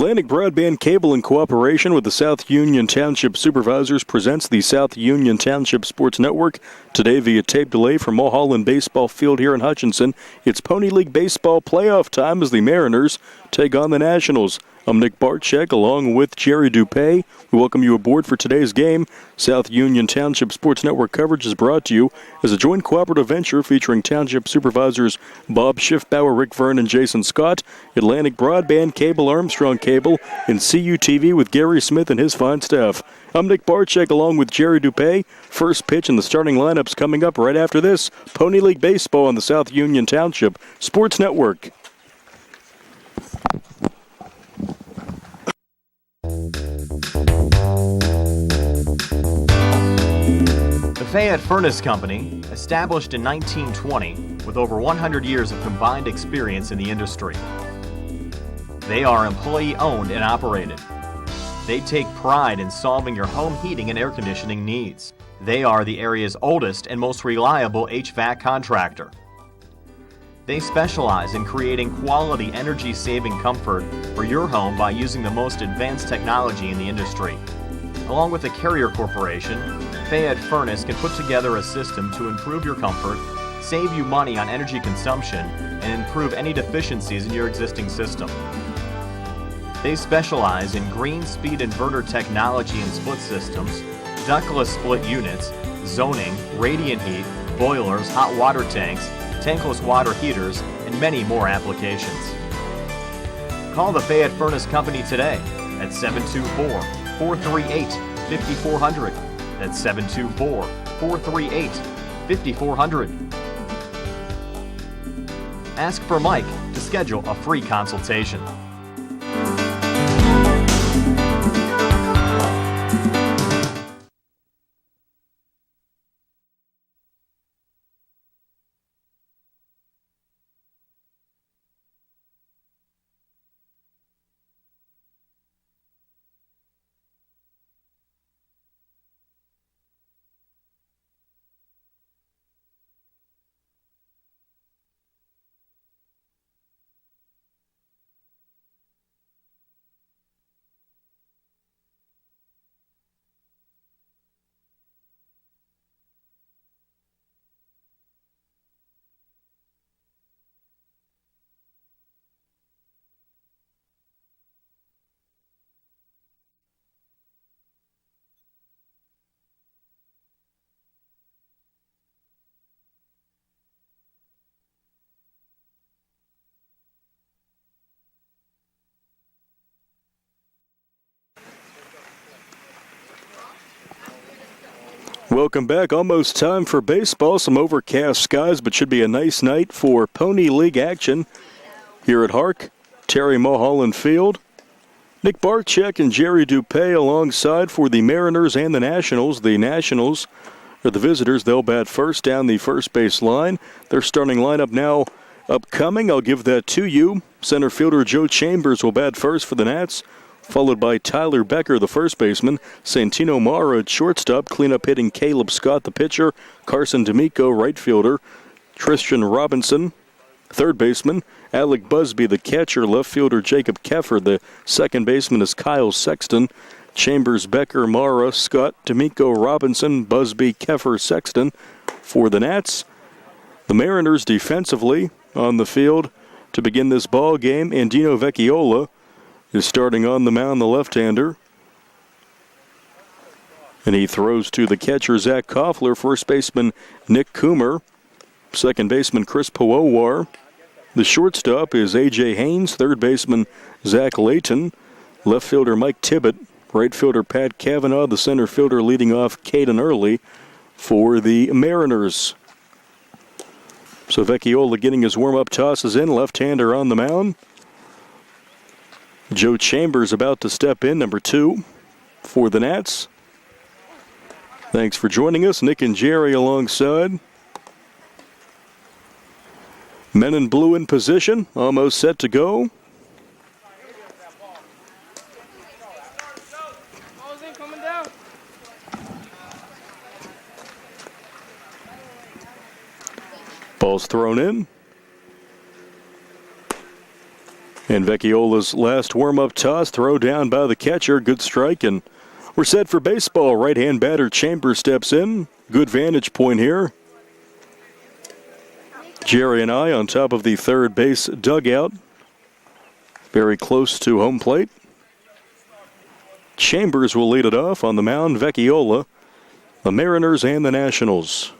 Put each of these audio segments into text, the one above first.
Atlantic Broadband Cable, in cooperation with the South Union Township Supervisors, presents the South Union Township Sports Network. Today, via tape delay from Mulholland Baseball Field here in Hutchinson, it's Pony League Baseball playoff time as the Mariners take on the Nationals. I'm Nick Barczyk, along with Jerry Dupay. We welcome you aboard for today's game. South Union Township Sports Network coverage is brought to you as a joint cooperative venture featuring Township Supervisors Bob Schiffbauer, Rick Vern, and Jason Scott, Atlantic Broadband Cable, Armstrong Cable, and CUTV with Gary Smith and his fine staff. I'm Nick Barczyk, along with Jerry Dupay. First pitch and the starting lineups coming up right after this. Pony League Baseball on the South Union Township Sports Network. The Fayette Furnace Company, established in 1920 with over 100 years of combined experience in the industry. They are employee-owned and operated. They take pride in solving your home heating and air conditioning needs. They are the area's oldest and most reliable HVAC contractor. They specialize in creating quality energy-saving comfort for your home by using the most advanced technology in the industry. Along with the Carrier Corporation, Fayette Furnace can put together a system to improve your comfort, save you money on energy consumption, and improve any deficiencies in your existing system. They specialize in green speed inverter technology and split systems, ductless split units, zoning, radiant heat, boilers, hot water tanks, tankless water heaters, and many more applications. Call the Fayette Furnace Company today at 724-438-5400. That's 724-438-5400. Ask for Mike to schedule a free consultation. Welcome back. Almost time for baseball. Some overcast skies, but should be a nice night for Pony League action here at HARC, Terry Mulholland Field. Nick Barczyk and Jerry Dupay alongside for the Mariners and the Nationals. The Nationals are the visitors. They'll bat first down the first base line. Their starting lineup now upcoming. I'll give that to you. Center fielder Joe Chambers will bat first for the Nats, followed by Tyler Becker, the first baseman, Santino Mara at shortstop, cleanup hitting Caleb Scott, the pitcher, Carson D'Amico, right fielder, Tristan Robinson, third baseman, Alec Busby, the catcher, left fielder Jacob Keffer, the second baseman is Kyle Sexton, Chambers, Becker, Mara, Scott, D'Amico, Robinson, Busby, Keffer, Sexton. For the Nats, the Mariners defensively on the field to begin this ball game, Andino Vecchiola is starting on the mound, the left-hander. And he throws to the catcher, Zach Koffler, first baseman Nick Coomer, second baseman Chris Powowar. The shortstop is A.J. Haynes, third baseman Zach Layton, left fielder Mike Tibbett, right fielder Pat Cavanaugh, the center fielder leading off Caden Early for the Mariners. So Vecchiola getting his warm-up tosses in, left-hander on the mound. Joe Chambers about to step in, number 2 for the Nats. Thanks for joining us. Nick and Jerry alongside. Men in blue in position, almost set to go. Ball's thrown in. And Vecchiola's last warm-up toss, throw down by the catcher. Good strike, and we're set for baseball. Right-hand batter Chambers steps in. Good vantage point here. Jerry and I on top of the third base dugout. Very close to home plate. Chambers will lead it off on the mound. Vecchiola, the Mariners and the Nationals.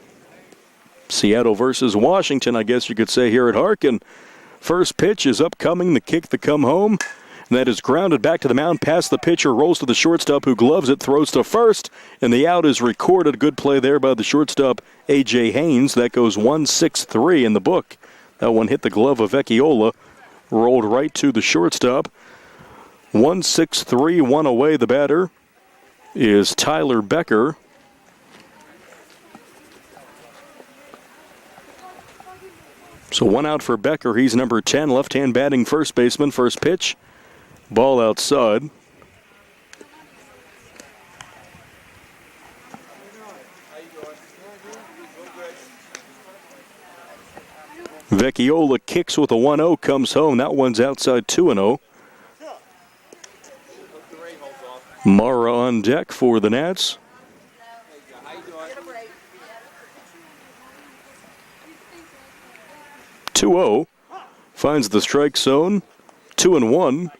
Seattle versus Washington, I guess you could say, here at HARC. And first pitch is upcoming, the kick to come home. And that is grounded back to the mound, past the pitcher, rolls to the shortstop who gloves it, throws to first, and the out is recorded. Good play there by the shortstop, A.J. Haynes. That goes 1-6-3 in the book. That one hit the glove of Vecchiola, rolled right to the shortstop. 1-6-3, one away. The batter is Tyler Becker. So one out for Becker. He's number 10, left-hand batting first baseman. First pitch, ball outside. Vecchiola kicks with a 1-0, comes home. That one's outside 2-0. Mara on deck for the Nats. (2-0) finds the strike zone. 2-1.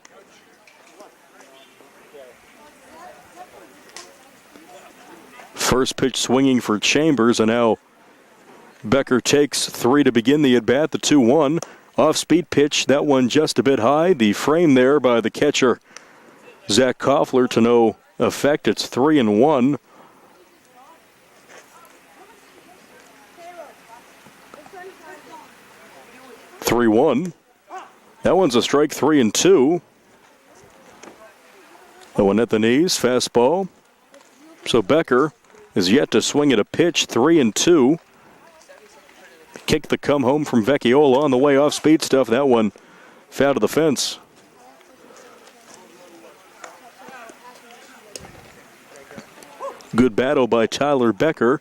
First pitch swinging for Chambers, and now Becker takes 3 to begin the at-bat. The 2-1 off-speed pitch. That one just a bit high. The frame there by the catcher Zach Koffler to no effect. It's 3-1. That one's a strike. 3-2. That one at the knees. Fastball. So Becker is yet to swing at a pitch. 3-2. Kick the come home from Vecchiola on the way off speed stuff. That one foul to the fence. Good battle by Tyler Becker.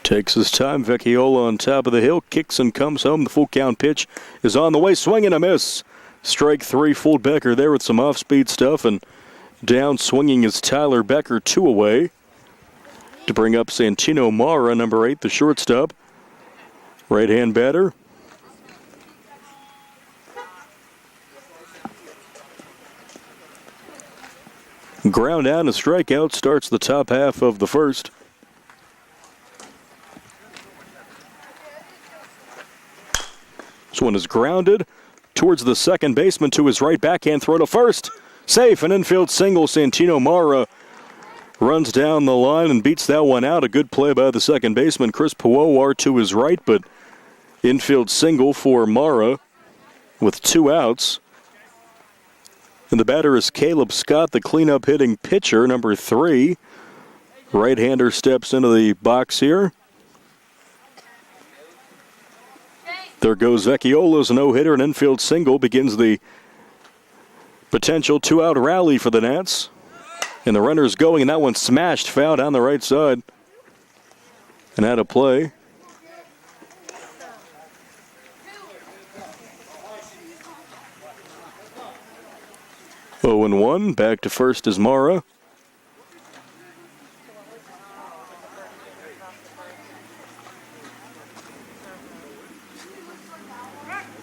Takes his time. Vecchiola on top of the hill. Kicks and comes home. The full count pitch is on the way. Swing and a miss. Strike 3. Fooled Becker there with some off-speed stuff. And down swinging is Tyler Becker. 2 away. To bring up Santino Mara, number 8, the shortstop. Right-hand batter. Ground out and a strikeout starts the top half of the first. This one is grounded towards the second baseman to his right. Backhand throw to first. Safe, an infield single. Santino Mara runs down the line and beats that one out. A good play by the second baseman, Chris Puowar, to his right, but infield single for Mara with 2 outs. And the batter is Caleb Scott, the cleanup hitting pitcher, number 3. Right-hander steps into the box here. There goes Vecchiola's no-hitter. An infield single begins the potential 2-out rally for the Nats. And the runner's going, and that one smashed foul down the right side. And out of play. Oh, and 1. Back to first is Mara.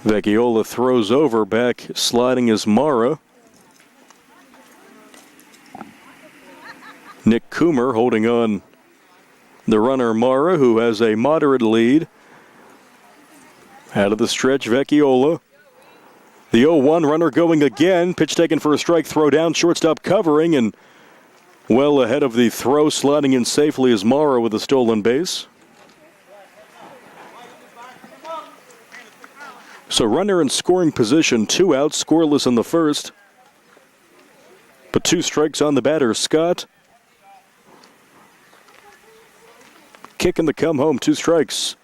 Vecchiola throws over. Back sliding is Mara. Nick Coomer holding on the runner Mara, who has a moderate lead. Out of the stretch, Vecchiola. The 0-1 runner going again. Pitch taken for a strike. Throw down. Shortstop covering. And well ahead of the throw. Sliding in safely is Mara with a stolen base. So runner in scoring position. 2 outs. Scoreless in the first. But 2 strikes on the batter, Scott. Kick in the come home. 2 strikes.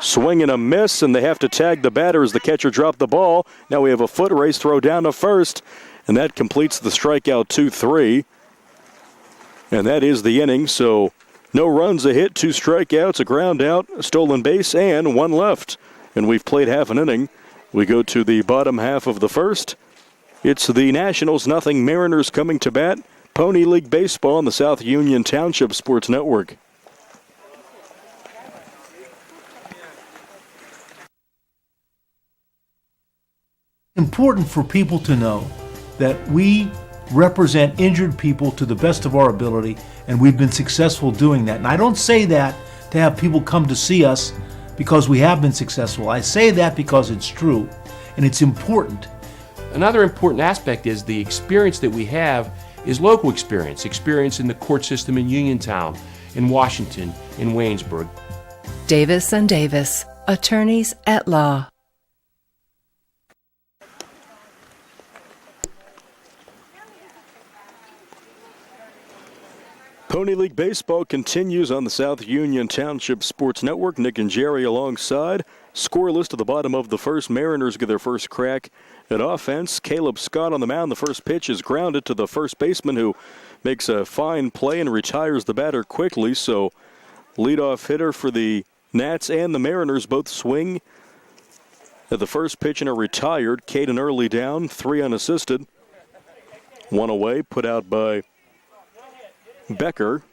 Swing and a miss, and they have to tag the batter as the catcher dropped the ball. Now we have a foot race, throw down to first, and that completes the strikeout. 2-3. And that is the inning, so no runs, a hit, 2 strikeouts, a ground out, a stolen base, and 1 left. And we've played half an inning. We go to the bottom half of the first. It's the Nationals nothing, Mariners coming to bat. Pony League Baseball on the South Union Township Sports Network. Important for people to know that we represent injured people to the best of our ability, and we've been successful doing that. And I don't say that to have people come to see us because we have been successful. I say that because it's true, and it's important. Another important aspect is the experience that we have is local experience in the court system in Uniontown, in Washington, in Waynesburg. Davis and Davis, attorneys at law. Pony League Baseball continues on the South Union Township Sports Network. Nick and Jerry alongside. Scoreless to the bottom of the first. Mariners get their first crack at offense. Caleb Scott on the mound. The first pitch is grounded to the first baseman, who makes a fine play and retires the batter quickly. So leadoff hitter for the Nats and the Mariners both swing at the first pitch and are retired. Caden Early down, 3 unassisted. 1 away, put out by Becker.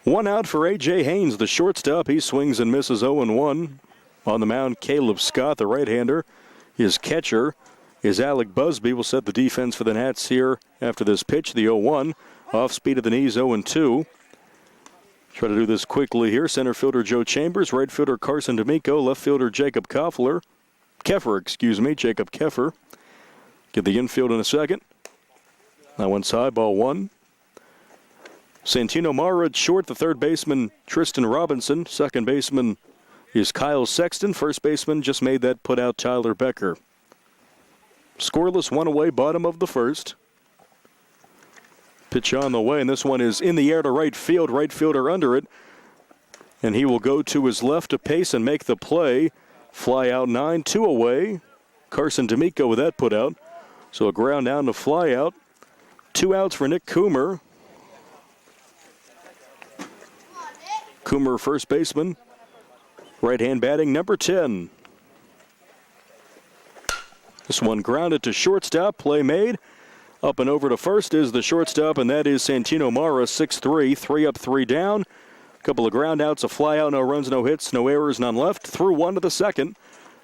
1 out for A.J. Haynes, the shortstop. He swings and misses 0-1. On the mound, Caleb Scott, the right-hander. His catcher is Alec Busby. Will set the defense for the Nats here after this pitch, the 0-1. Off speed of the knees, 0-2. Try to do this quickly here. Center fielder Joe Chambers, right fielder Carson D'Amico, left fielder Jacob Keffer. Jacob Keffer. Get the infield in a second. That one's high, ball 1. Santino Mara at short, the third baseman Tristan Robinson. Second baseman is Kyle Sexton. First baseman just made that put out Tyler Becker. Scoreless, 1 away, bottom of the first. Pitch on the way, and this one is in the air to right field. Right fielder under it. And he will go to his left to pace and make the play. Fly out 9, 2 away. Carson D'Amico with that put out. So a ground down to fly out. 2 outs for Nick Coomer. Coomer, first baseman. Right hand batting, number 10. This one grounded to shortstop. Play made. Up and over to first is the shortstop, and that is Santino Mara, 6'3", 3 up, 3 down. Couple of ground outs, a fly out, no runs, no hits, no errors, none left. Through 1 to the second.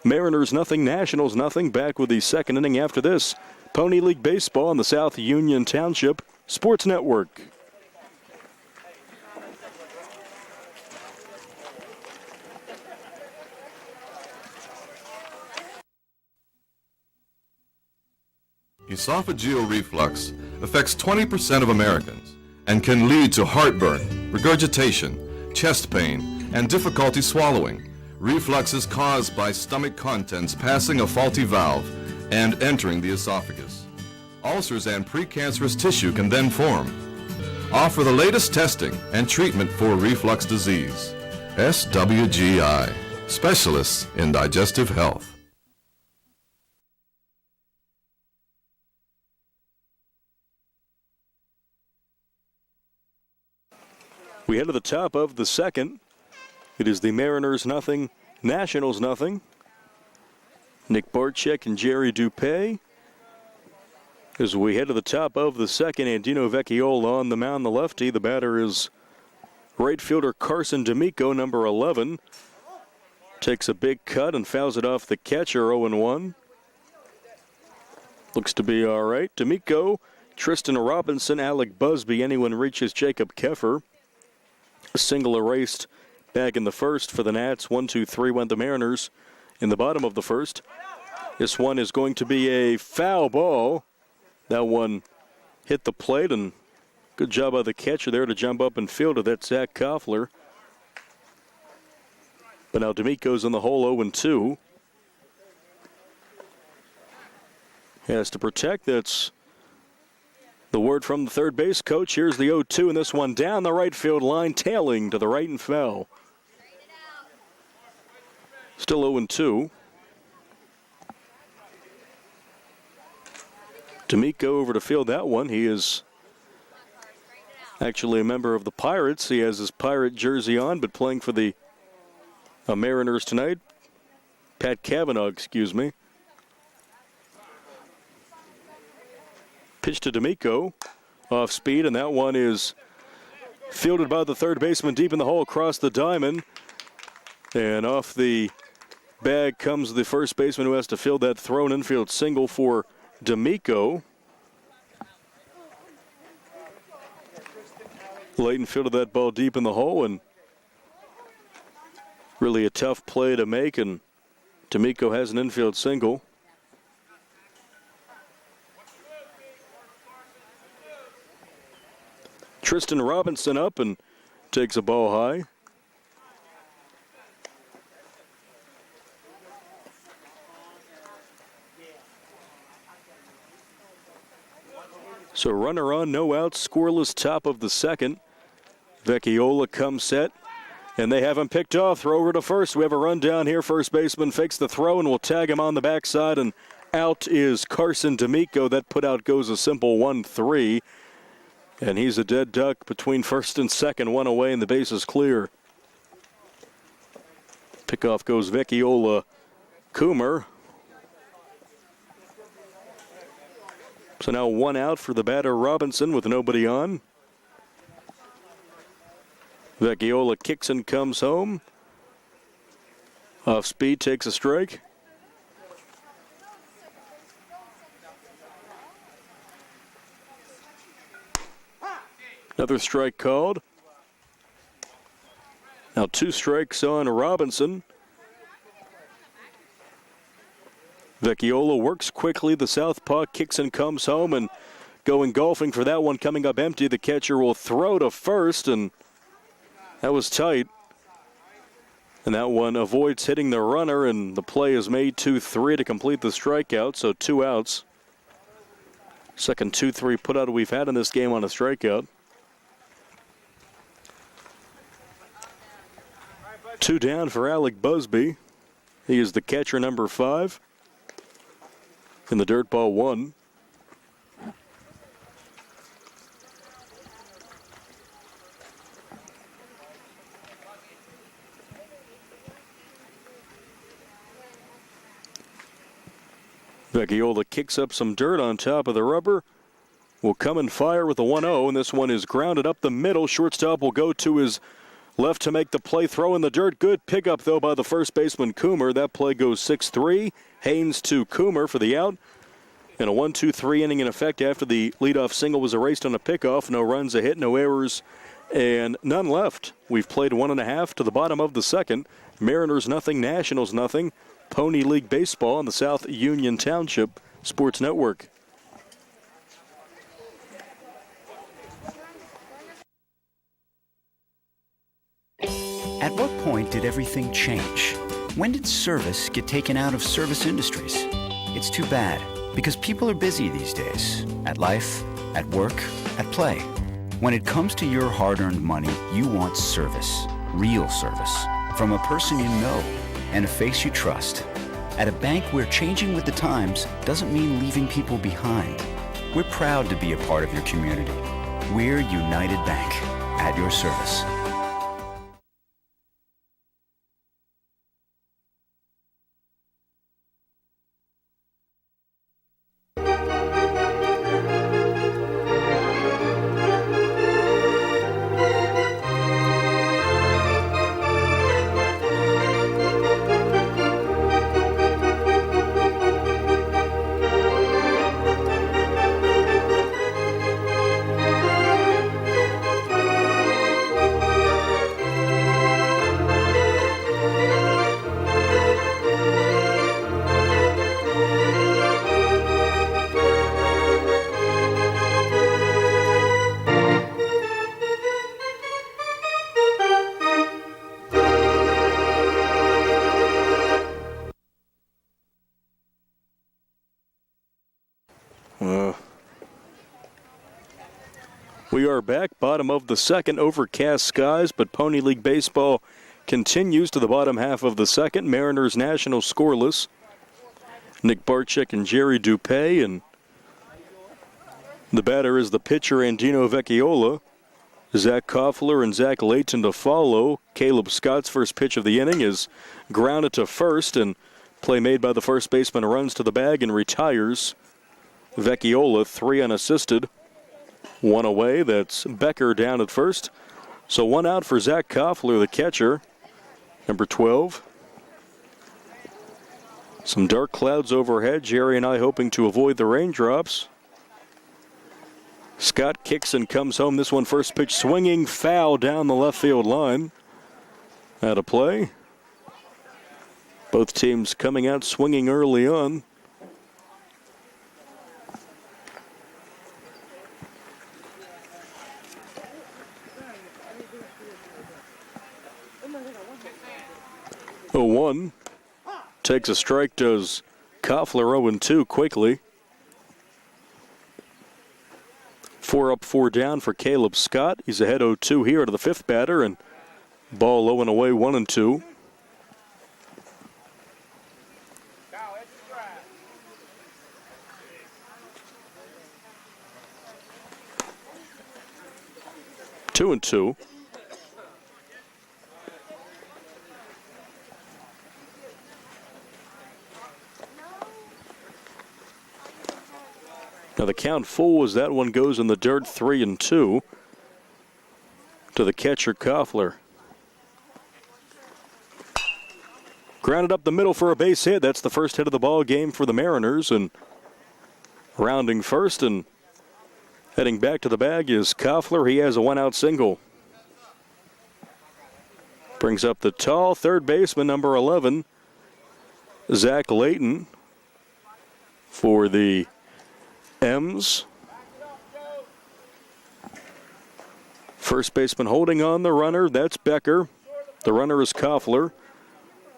Mariners nothing, Nationals nothing. Back with the second inning after this. Pony League Baseball on the South Union Township Sports Network. Esophageal reflux affects 20% of Americans and can lead to heartburn, regurgitation, chest pain, and difficulty swallowing. Reflux is caused by stomach contents passing a faulty valve and entering the esophagus. Ulcers and precancerous tissue can then form. Offer the latest testing and treatment for reflux disease. SWGI, specialists in digestive health. We head to the top of the second. It is the Mariners nothing, Nationals nothing. Nick Barczyk and Jerry Dupay. As we head to the top of the second, Andino Vecchiola on the mound, the lefty. The batter is right fielder Carson D'Amico, number 11. Takes a big cut and fouls it off the catcher, 0-1. Looks to be all right. D'Amico, Tristan Robinson, Alec Busby. Anyone reaches Jacob Keffer. A single erased back in the first for the Nats. 1-2-3 went the Mariners in the bottom of the first. This one is going to be a foul ball. That one hit the plate, and good job by the catcher there to jump up and field it. That's Zach Koffler. But now D'Amico's in the hole, 0-2. Has to protect. That's the word from the third base coach. Here's the 0-2, and this one down the right field line, tailing to the right and foul. Still 0-2. D'Amico over to field that one. He is Actually a member of the Pirates. He has his Pirate jersey on, but playing for the Mariners tonight. Pat Cavanaugh, excuse me. Pitch to D'Amico. Off speed, and that one is fielded by the third baseman deep in the hole across the diamond. And off the bag comes the first baseman who has to field that thrown infield single for D'Amico. Layton fielded that ball deep in the hole, and really a tough play to make, and D'Amico has an infield single. Tristan Robinson up and takes a ball high. So runner on, no outs, scoreless, top of the second. Vecchiola comes set, and they have him picked off. Throw over to first. We have a run down here. First baseman fakes the throw and will tag him on the backside, and out is Carson D'Amico. That put out goes a simple 1-3. And he's a dead duck between first and second, one away, and the base is clear. Pickoff goes Vecchiola Coomer. So now one out for the batter Robinson with nobody on. Vecchiola kicks and comes home. Off speed, takes a strike. Another strike called. Now 2 strikes on Robinson. Vecchiola works quickly. The southpaw kicks and comes home, and going golfing for that one, coming up empty. The catcher will throw to first, and that was tight. And that one avoids hitting the runner, and the play is made 2-3 to complete the strikeout, so 2 outs. Second 2-3 putout we've had in this game on a strikeout. 2 down for Alec Busby. He is the catcher, number 5. In the dirt ball 1. Vecchiola kicks up some dirt on top of the rubber. Will come and fire with a 1-0, and this one is grounded up the middle. Shortstop will go to his left to make the play, throw in the dirt. Good pickup, though, by the first baseman, Coomer. That play goes 6-3. Haynes to Coomer for the out. And a 1-2-3 inning in effect after the leadoff single was erased on a pickoff. No runs, a hit, no errors, and none left. We've played 1.5 to the bottom of the second. Mariners nothing, Nationals nothing. Pony League Baseball on the South Union Township Sports Network. At what point did everything change? When did service get taken out of service industries? It's too bad, because people are busy these days. At life, at work, at play. When it comes to your hard-earned money, you want service. Real service. From a person you know and a face you trust. At a bank where changing with the times doesn't mean leaving people behind. We're proud to be a part of your community. We're United Bank, at your service. We are back, bottom of the second, overcast skies, but Pony League Baseball continues to the bottom half of the second. Mariners Nationals scoreless. Nick Barczyk and Jerry Dupay, and the batter is the pitcher Andino Vecchiola. Zach Koffler and Zach Layton to follow. Caleb Scott's first pitch of the inning is grounded to first, and play made by the first baseman runs to the bag and retires. Vecchiola, 3 unassisted. 1 away. That's Becker down at first. So 1 out for Zach Koffler, the catcher, number 12. Some dark clouds overhead. Jerry and I hoping to avoid the raindrops. Scott kicks and comes home. This one first pitch swinging, foul down the left field line. Out of play. Both teams coming out swinging early on. Oh, 1. Takes a strike, does Koffler. 0-2 quickly. 4 up, 4 down for Caleb Scott. He's ahead 0-2 here to the 5th batter, and ball low and away, 1-2. Two and two. Now the count full as that one goes in the dirt, 3-2 to the catcher Koffler. Grounded up the middle for a base hit. That's the first hit of the ball game for the Mariners, and rounding first and heading back to the bag is Koffler. He has a 1-out single. Brings up the tall third baseman, number 11, Zach Layton, for the M's. First baseman holding on the runner. That's Becker. The runner is Koffler.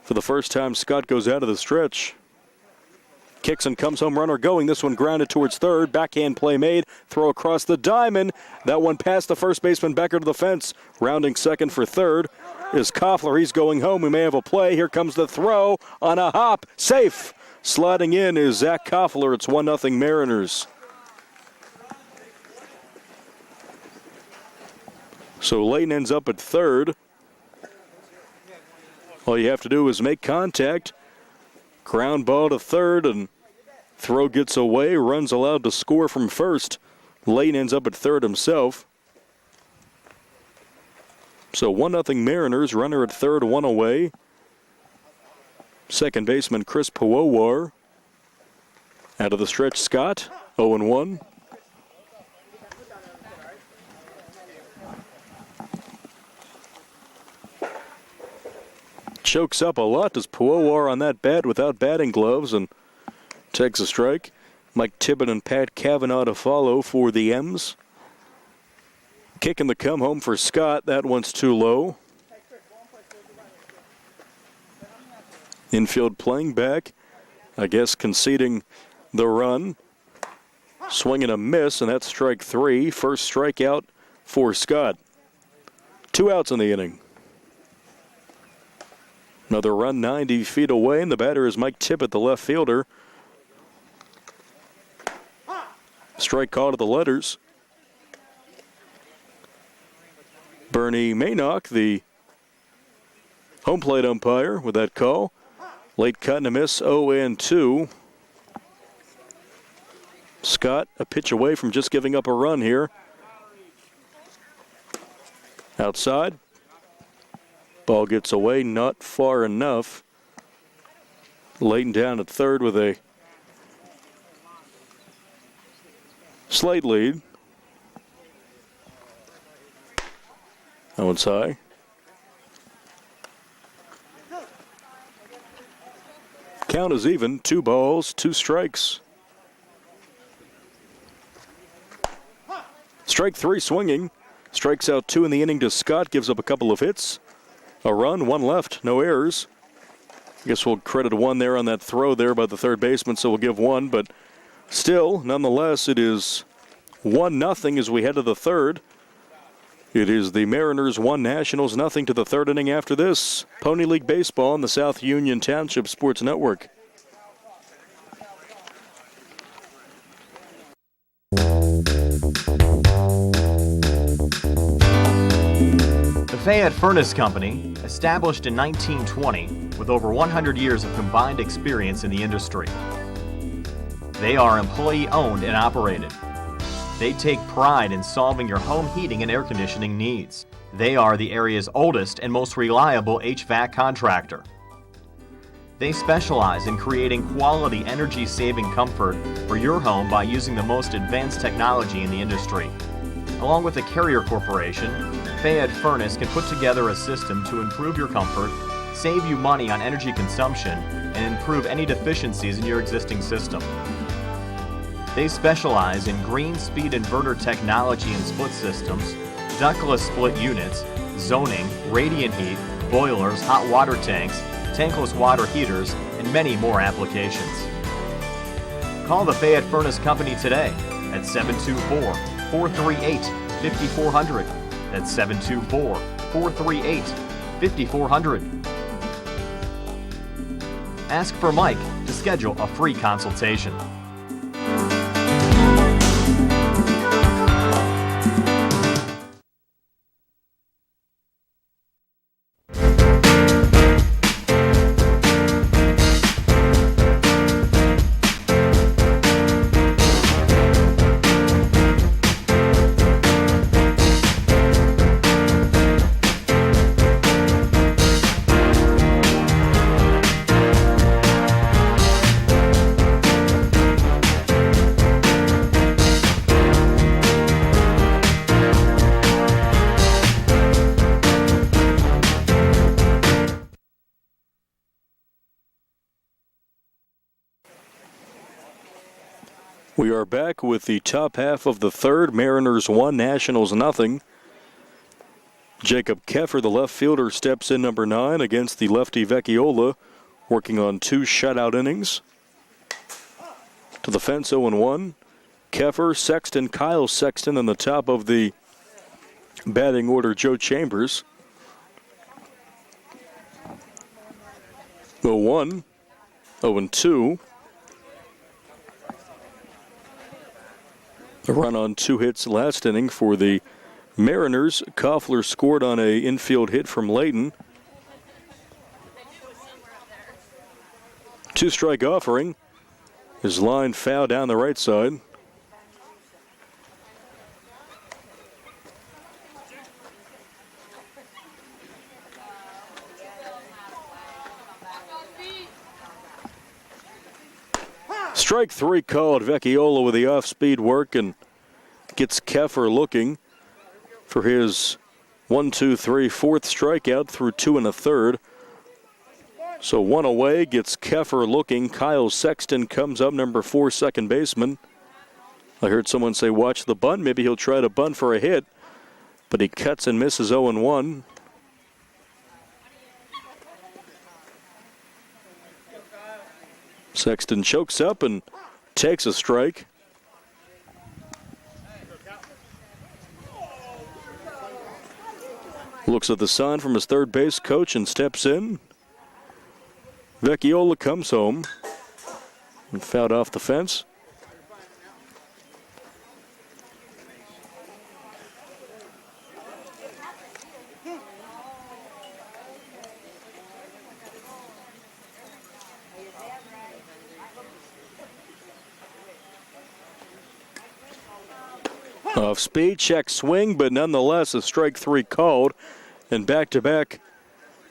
For the first time, Scott goes out of the stretch. Kicks and comes home, runner going. This one grounded towards third. Backhand play made. Throw across the diamond. That one past the first baseman, Becker to the fence. Rounding second for third is Koffler. He's going home. We may have a play. Here comes the throw on a hop. Safe. Sliding in is Zach Koffler. It's 1-0 Mariners. So Layton ends up at third. All you have to do is make contact. Ground ball to third, and throw gets away. Runs allowed to score from first. Layton ends up at third himself. So 1-0 Mariners. Runner at third, 1 away. Second baseman Chris Puowar. Out of the stretch, Scott, 0-1. Chokes up a lot, does Puowar on that bat without batting gloves, and takes a strike. Mike Tibbett and Pat Cavanaugh to follow for the M's. Kicking the come home for Scott. That one's too low. Infield playing back. I guess conceding the run. Swing and a miss, and that's strike 3. First strikeout for Scott. 2 outs in the inning. Another run 90 feet away, and the batter is Mike Tippett, the left fielder. Strike call to the letters. Bernie Maynock, the home plate umpire, with that call. Late cut and a miss, 0-2. Scott, a pitch away from just giving up a run here. Outside. Ball gets away, not far enough. Layton down at third with a slight lead. That one's high. Count is even. 2 balls, 2 strikes. Strike 3 swinging. Strikes out 2 in the inning to Scott. Gives up a couple of hits. A run, 1 left, no errors. I guess we'll credit 1 there on that throw there by the third baseman, so we'll give 1. But still, nonetheless, it is 1-0 as we head to the third. It is the Mariners 1, Nationals 0 to the third inning after this. Pony League Baseball on the South Union Township Sports Network. Fayette Furnace Company, established in 1920 with over 100 years of combined experience in the industry. They are employee-owned and operated. They take pride in solving your home heating and air conditioning needs. They are the area's oldest and most reliable HVAC contractor. They specialize in creating quality energy-saving comfort for your home by using the most advanced technology in the industry. Along with the Carrier Corporation, Fayette Furnace can put together a system to improve your comfort, save you money on energy consumption, and improve any deficiencies in your existing system. They specialize in green speed inverter technology and split systems, ductless split units, zoning, radiant heat, boilers, hot water tanks, tankless water heaters, and many more applications. Call the Fayette Furnace Company today at 724-438-5400. That's 724-438-5400. Ask for Mike to schedule a free consultation. We are back with the top half of the third. Mariners 1, Nationals nothing. Jacob Keffer, the left fielder, steps in number 9 against the lefty Vecchiola, working on 2 shutout innings. To the fence, 0-1. Keffer, Sexton, Kyle Sexton on the top of the batting order, Joe Chambers. 0-1, 0-2. A run on 2 hits last inning for the Mariners. Koffler scored on an infield hit from Layton. 2-strike offering. His line foul down the right side. Strike 3 called. Vecchiola with the off-speed work and gets Keffer looking for his 4th strikeout through 2 1/3. So 1 away, gets Keffer looking. Kyle Sexton comes up, number 4, second baseman. I heard someone say, watch the bunt. Maybe he'll try to bunt for a hit, but he cuts and misses. 0-1. Sexton chokes up and takes a strike. Looks at the sign from his third base coach and steps in. Vecchiola comes home and fouled off the fence. Off speed, check swing, but nonetheless a strike 3 called. And back-to-back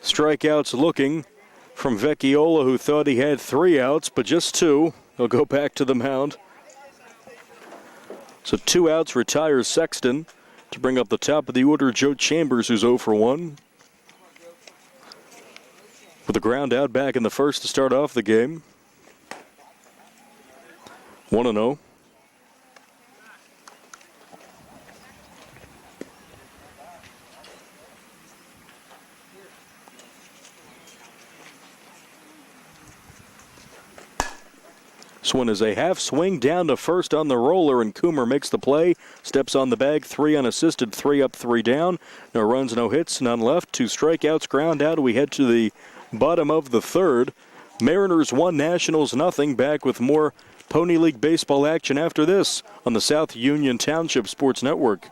strikeouts looking from Vecchiola, who thought he had 3 outs, but just 2. He'll go back to the mound. So 2 outs retires Sexton to bring up the top of the order, Joe Chambers, who's 0-1. With a ground out back in the first to start off the game. 1-0. This one is a half swing down to first on the roller, and Coomer makes the play. Steps on the bag, 3 unassisted, 3 up, 3 down. No runs, no hits, none left. 2 strikeouts, ground out. We head to the bottom of the third. Mariners 1, Nationals nothing. Back with more Pony League baseball action after this on the South Union Township Sports Network.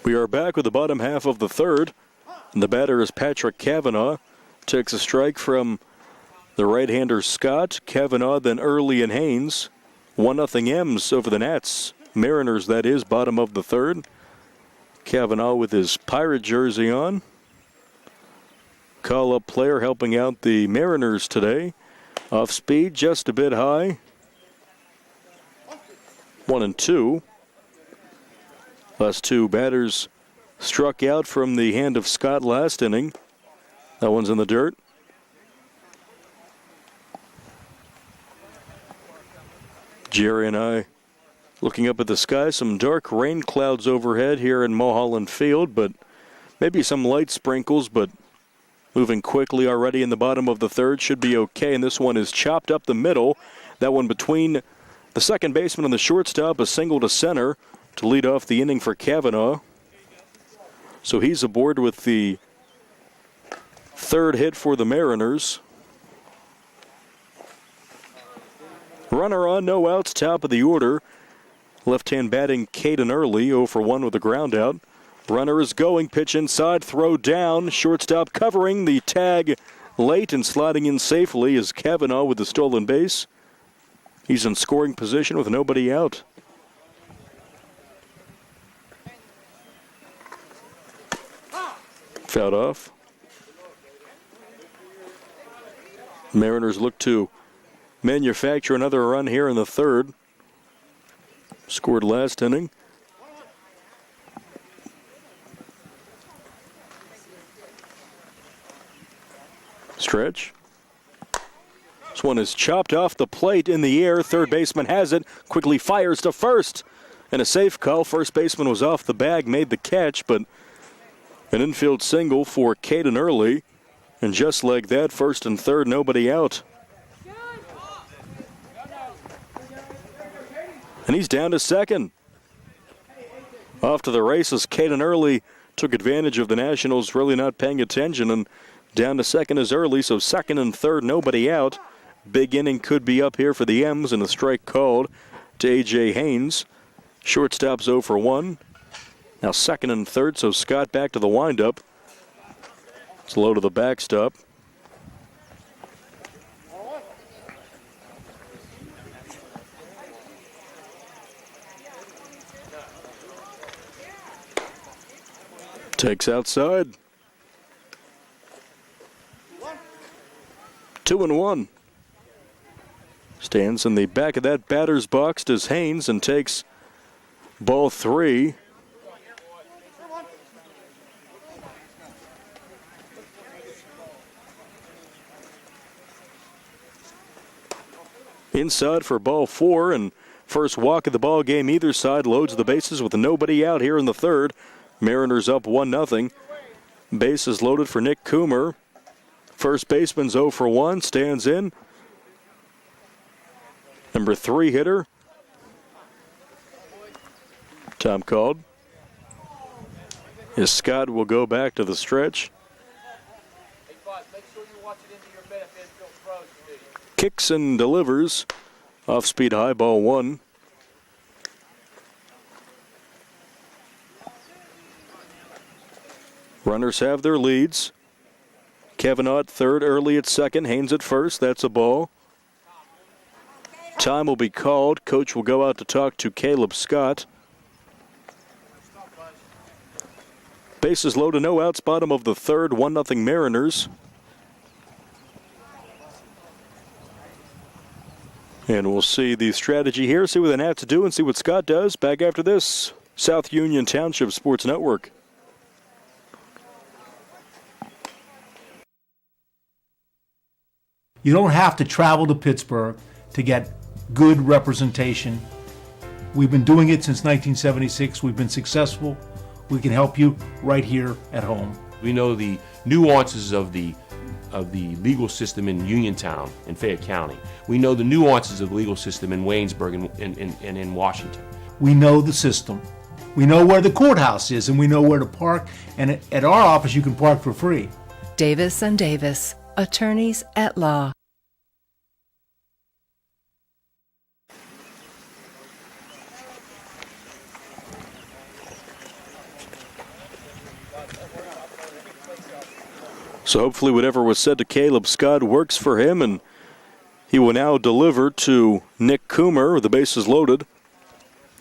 We are back with the bottom half of the third. And the batter is Patrick Kavanaugh. Takes a strike from the right-hander Scott. Kavanaugh, then Early and Haynes. 1-0 M's over the Nats. Mariners, that is, bottom of the third. Kavanaugh with his Pirate jersey on. Call-up player helping out the Mariners today. Off speed, just a bit high. 1-2. Last two batters struck out from the hand of Scott last inning. That one's in the dirt. Jerry and I looking up at the sky. Some dark rain clouds overhead here in Mulholland Field, but maybe some light sprinkles, but moving quickly already in the bottom of the third. Should be okay, and this one is chopped up the middle. That one between the second baseman and the shortstop, a single to center to lead off the inning for Kavanaugh. So he's aboard with the third hit for the Mariners. Runner on, no outs, top of the order. Left-hand batting, Caden Early, 0 for 1 with a ground out. Runner is going, pitch inside, throw down. Shortstop covering the tag late and sliding in safely is Kavanaugh with the stolen base. He's in scoring position with nobody out. Fouled off. Mariners look to manufacture another run here in the third. Scored last inning. Stretch. This one is chopped off the plate in the air. Third baseman has it. Quickly fires to first. And a safe call. First baseman was off the bag, made the catch, but an infield single for Caden Early. And just like that, first and third, nobody out. And he's down to second. Off to the races. Caden Early took advantage of the Nationals really not paying attention, and down to second is Early, so second and third, nobody out. Big inning could be up here for the M's, and a strike called to A.J. Haynes. Shortstop's 0 for 1. Now second and third, so Scott back to the windup. It's low to the backstop. Takes outside. 2-1. Stands in the back of that batter's box does Haynes and takes ball 3. Inside for ball 4, and first walk of the ball game either side. Loads the bases with nobody out here in the third. Mariners up 1-0. Bases loaded for Nick Coomer. First baseman's 0 for 1, stands in. Number 3 hitter. Time called. As Scott will go back to the stretch. Kicks and delivers. Off speed high, ball 1. Runners have their leads. Kavanaugh at third, Early at second, Haynes at first. That's a ball. Time will be called. Coach will go out to talk to Caleb Scott. Bases loaded, no outs, bottom of the third, 1-0 Mariners. And we'll see the strategy here, see what the Nats do, and see what Scott does. Back after this, South Union Township Sports Network. You don't have to travel to Pittsburgh to get good representation. We've been doing it since 1976. We've been successful. We can help you right here at home. We know the nuances of the legal system in Uniontown in Fayette County. We know the nuances of the legal system in Waynesburg and in Washington. We know the system. We know where the courthouse is, and we know where to park. And at our office, you can park for free. Davis & Davis, attorneys at law. So hopefully whatever was said to Caleb Scott works for him, and he will now deliver to Nick Coomer. The base is loaded.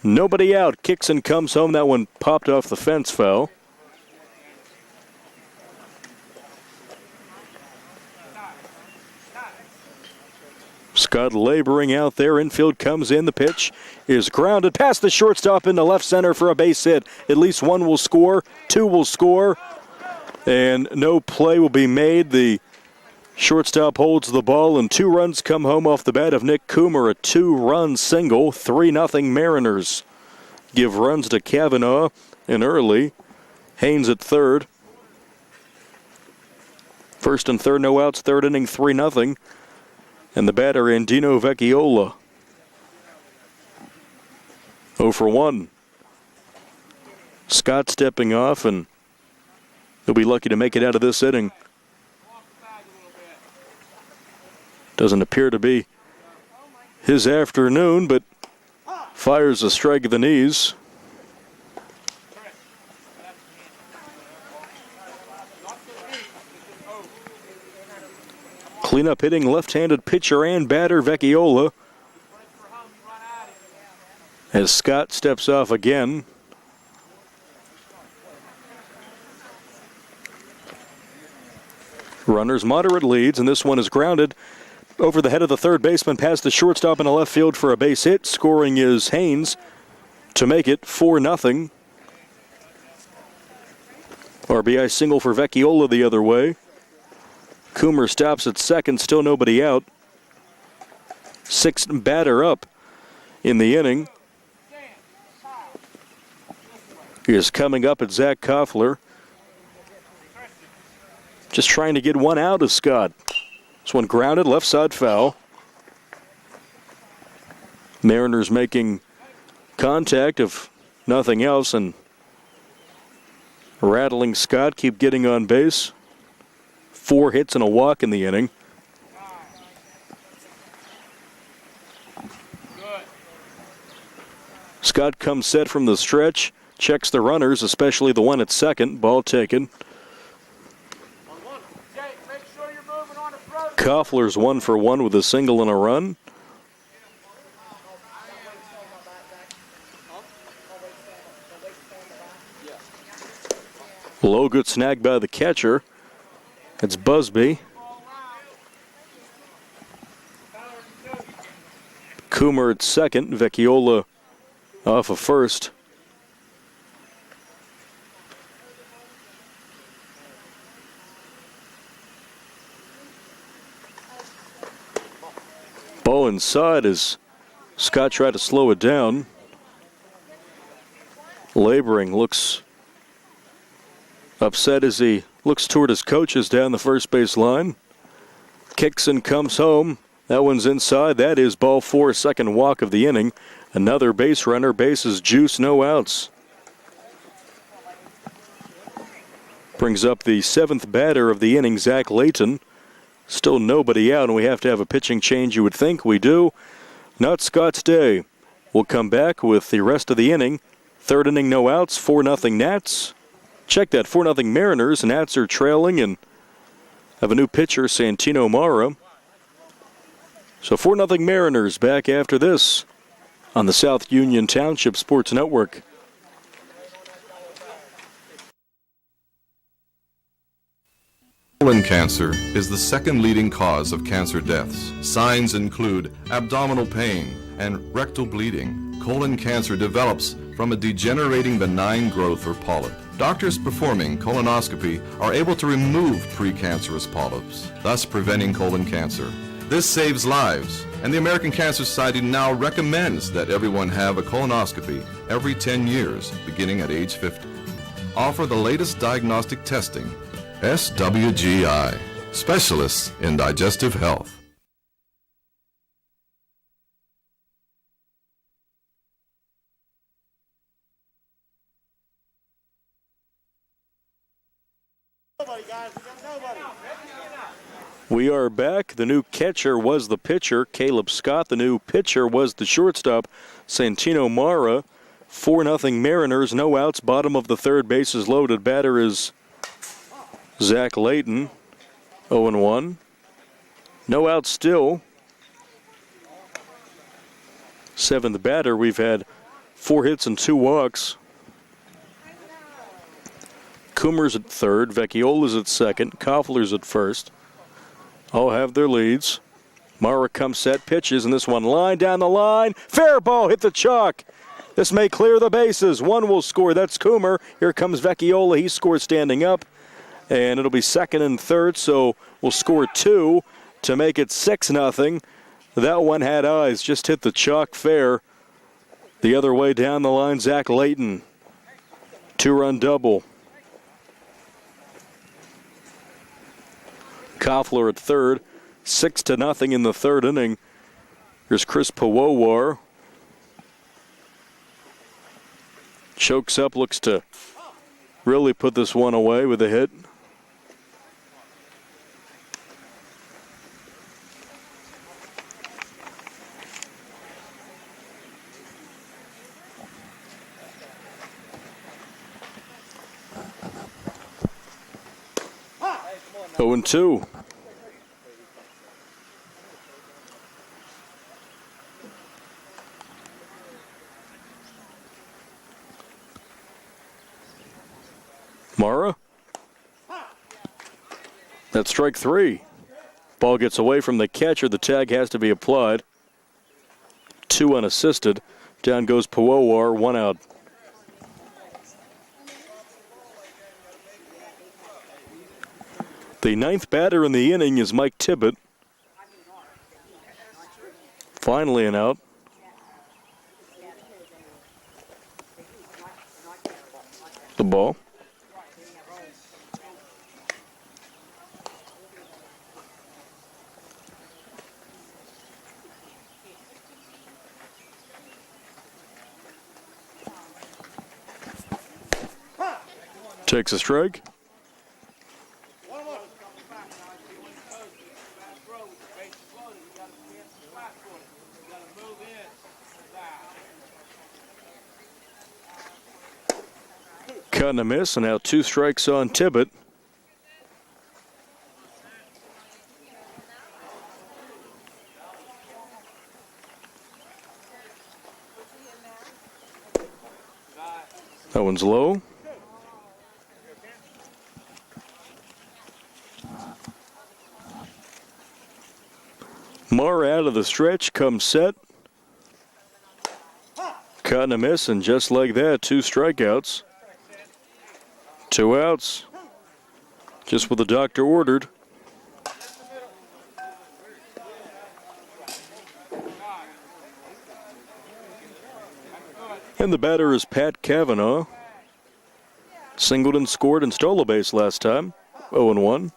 Nobody out. Kicks and comes home. That one popped off the fence foul. Scott laboring out there. Infield comes in. The pitch is grounded past the shortstop into left center for a base hit. At least one will score. Two will score. And no play will be made. The shortstop holds the ball, and 2 runs come home off the bat of Nick Coomer. A 2-run single. 3-0 Mariners. Give runs to Kavanaugh and Early. Haynes at third. First and third, no outs. Third inning, 3-0. And the batter, Andino Vecchiola. 0 for 1. Scott stepping off, and he'll be lucky to make it out of this inning. Doesn't appear to be his afternoon, but fires a strike at the knees. Cleanup hitting left-handed pitcher and batter Vecchiola. As Scott steps off again. Runners moderate leads, and this one is grounded over the head of the third baseman past the shortstop in the left field for a base hit. Scoring is Haynes to make it 4-0. RBI single for Vecchiola the other way. Coomer stops at second, still nobody out. 6th batter up in the inning is coming up at Zach Koffler. Just trying to get one out of Scott. This one grounded, left side foul. Mariners making contact, if nothing else, and rattling Scott, keep getting on base. 4 hits and a walk in the inning. Scott comes set from the stretch, checks the runners, especially the one at second. Ball taken. Koffler's 1 for 1 with a single and a run. Low, good snag by the catcher. It's Busby. Coomer at second. Vecchiola off of first. Ball inside as Scott tried to slow it down. Laboring looks upset as he looks toward his coaches down the first base line. Kicks and comes home. That one's inside. That is ball 4, second walk of the inning. Another base runner. Bases juice, no outs. Brings up the 7th batter of the inning, Zach Layton. Still nobody out, and we have to have a pitching change, you would think. We do. Not Scott's day. We'll come back with the rest of the inning. 3rd inning, no outs, 4-0 Nats. Check that, 4-0 Mariners. Nats are trailing and have a new pitcher, Santino Mara. So 4-0 Mariners back after this on the South Union Township Sports Network. Colon cancer is the second leading cause of cancer deaths. Signs include abdominal pain and rectal bleeding. Colon cancer develops from a degenerating benign growth or polyp. Doctors performing colonoscopy are able to remove precancerous polyps, thus preventing colon cancer. This saves lives, and the American Cancer Society now recommends that everyone have a colonoscopy every 10 years, beginning at age 50. Offer the latest diagnostic testing. SWGI, specialists in digestive health. We are back. The new catcher was the pitcher, Caleb Scott. The new pitcher was the shortstop, Santino Mara. 4-0 Mariners, no outs, bottom of the third, bases loaded. Batter is Zach Layton. 0-1. No outs still. Seventh batter. We've had 4 hits and 2 walks. Coomer's at third. Vecchiola's at second. Koffler's at first. All have their leads. Mara comes set, pitches, and this one line down the line. Fair ball, hit the chalk. This may clear the bases. One will score. That's Coomer. Here comes Vecchiola. He scores standing up. And it'll be second and third, so we'll score 2 to make it 6-0. That one had eyes, just hit the chalk fair. The other way down the line, Zach Layton. 2-run double. Koffler at third. 6-0 in the third inning. Here's Chris Pawowar. Chokes up, looks to really put this one away with a hit. Oh, and 2. Mara. That's strike 3. Ball gets away from the catcher. The tag has to be applied. 2 unassisted. Down goes Pawowar. 1 out. The 9th batter in the inning is Mike Tibbett. Finally an out. The ball. Takes a strike. Cut and a miss, and now 2 strikes on Tibbett. That one's low. Mara out of the stretch, comes set. Cut and a miss, and just like that, 2 strikeouts. 2 outs. Just what the doctor ordered. And the batter is Pat Cavanaugh. Singled and scored and stole a base last time. 0-1.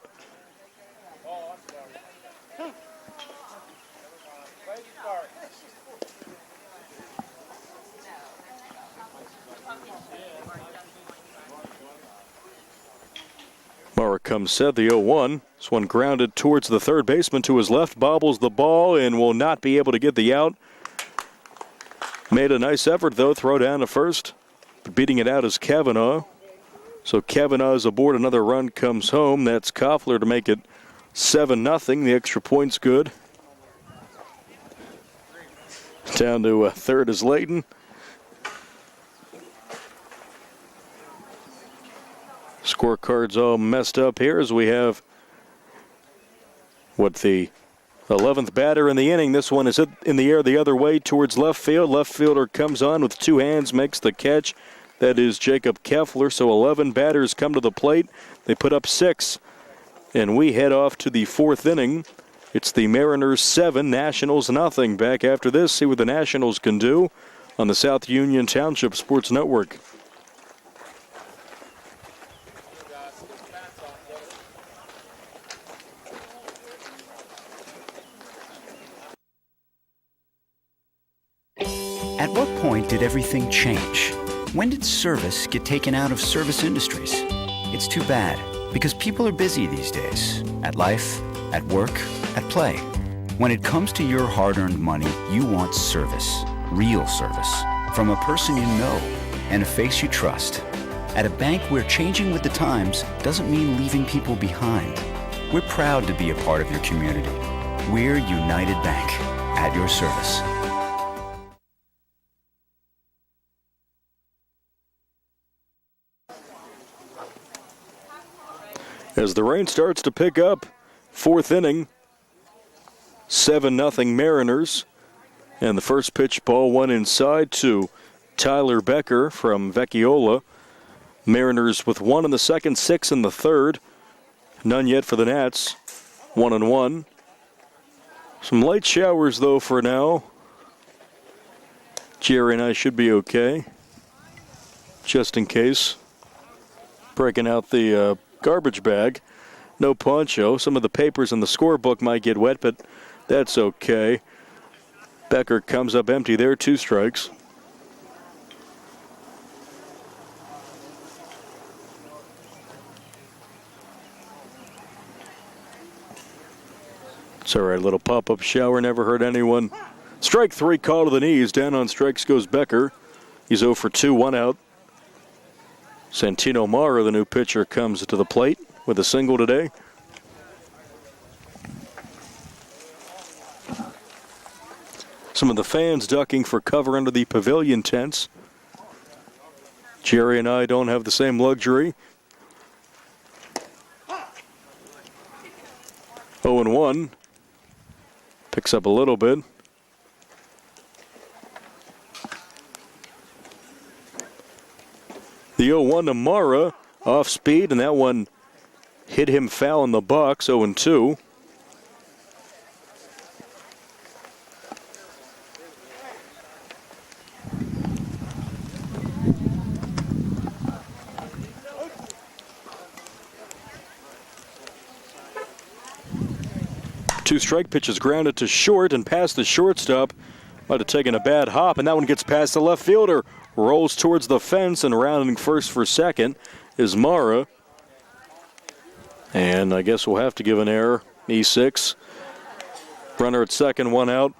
Mara comes set, the 0-1. This one grounded towards the third baseman to his left, bobbles the ball and will not be able to get the out. Made a nice effort, though, throw down to first. Beating it out is Cavanaugh. So Cavanaugh is aboard, another run comes home. That's Koffler to make it 7-0. The extra point's good. Down to third is Layton. Scorecard's all messed up here as we have the 11th batter in the inning. This one is in the air the other way towards left field. Left fielder comes on with 2 hands, makes the catch. That is Jacob Koeffler. So 11 batters come to the plate. They put up 6. And we head off to the 4th inning. It's the Mariners 7, Nationals nothing. Back after this, see what the Nationals can do on the South Union Township Sports Network. At what point did everything change? When did service get taken out of service industries? It's too bad, because people are busy these days. At life, at work, at play. When it comes to your hard-earned money, you want service. Real service. From a person you know and a face you trust. At a bank where changing with the times doesn't mean leaving people behind. We're proud to be a part of your community. We're United Bank, at your service. As the rain starts to pick up, fourth inning, 7-0 Mariners. And the first pitch, ball one inside to Tyler Becker from Vecchiola. Mariners with 1 in the second, 6 in the third. None yet for the Nats. 1-1. Some light showers, though, for now. Jerry and I should be okay, just in case. Breaking out the garbage bag. No poncho. Some of the papers in the scorebook might get wet, but that's okay. Becker comes up empty there, 2 strikes. It's all right, a little pop-up shower, never hurt anyone. Strike 3, call to the knees. Down on strikes goes Becker. He's 0 for 2, 1 out. Santino Mara, the new pitcher, comes to the plate with a single today. Some of the fans ducking for cover under the pavilion tents. Jerry and I don't have the same luxury. 0-1. Picks up a little bit. The 0-1 to Mara, off speed, and that one hit him foul in the box, 0-2. Two strike pitches grounded to short and past the shortstop. Might have taken a bad hop, and that one gets past the left fielder. Rolls towards the fence, and rounding first for second is Mara. And I guess we'll have to give an error. E6. Runner at second, 1 out.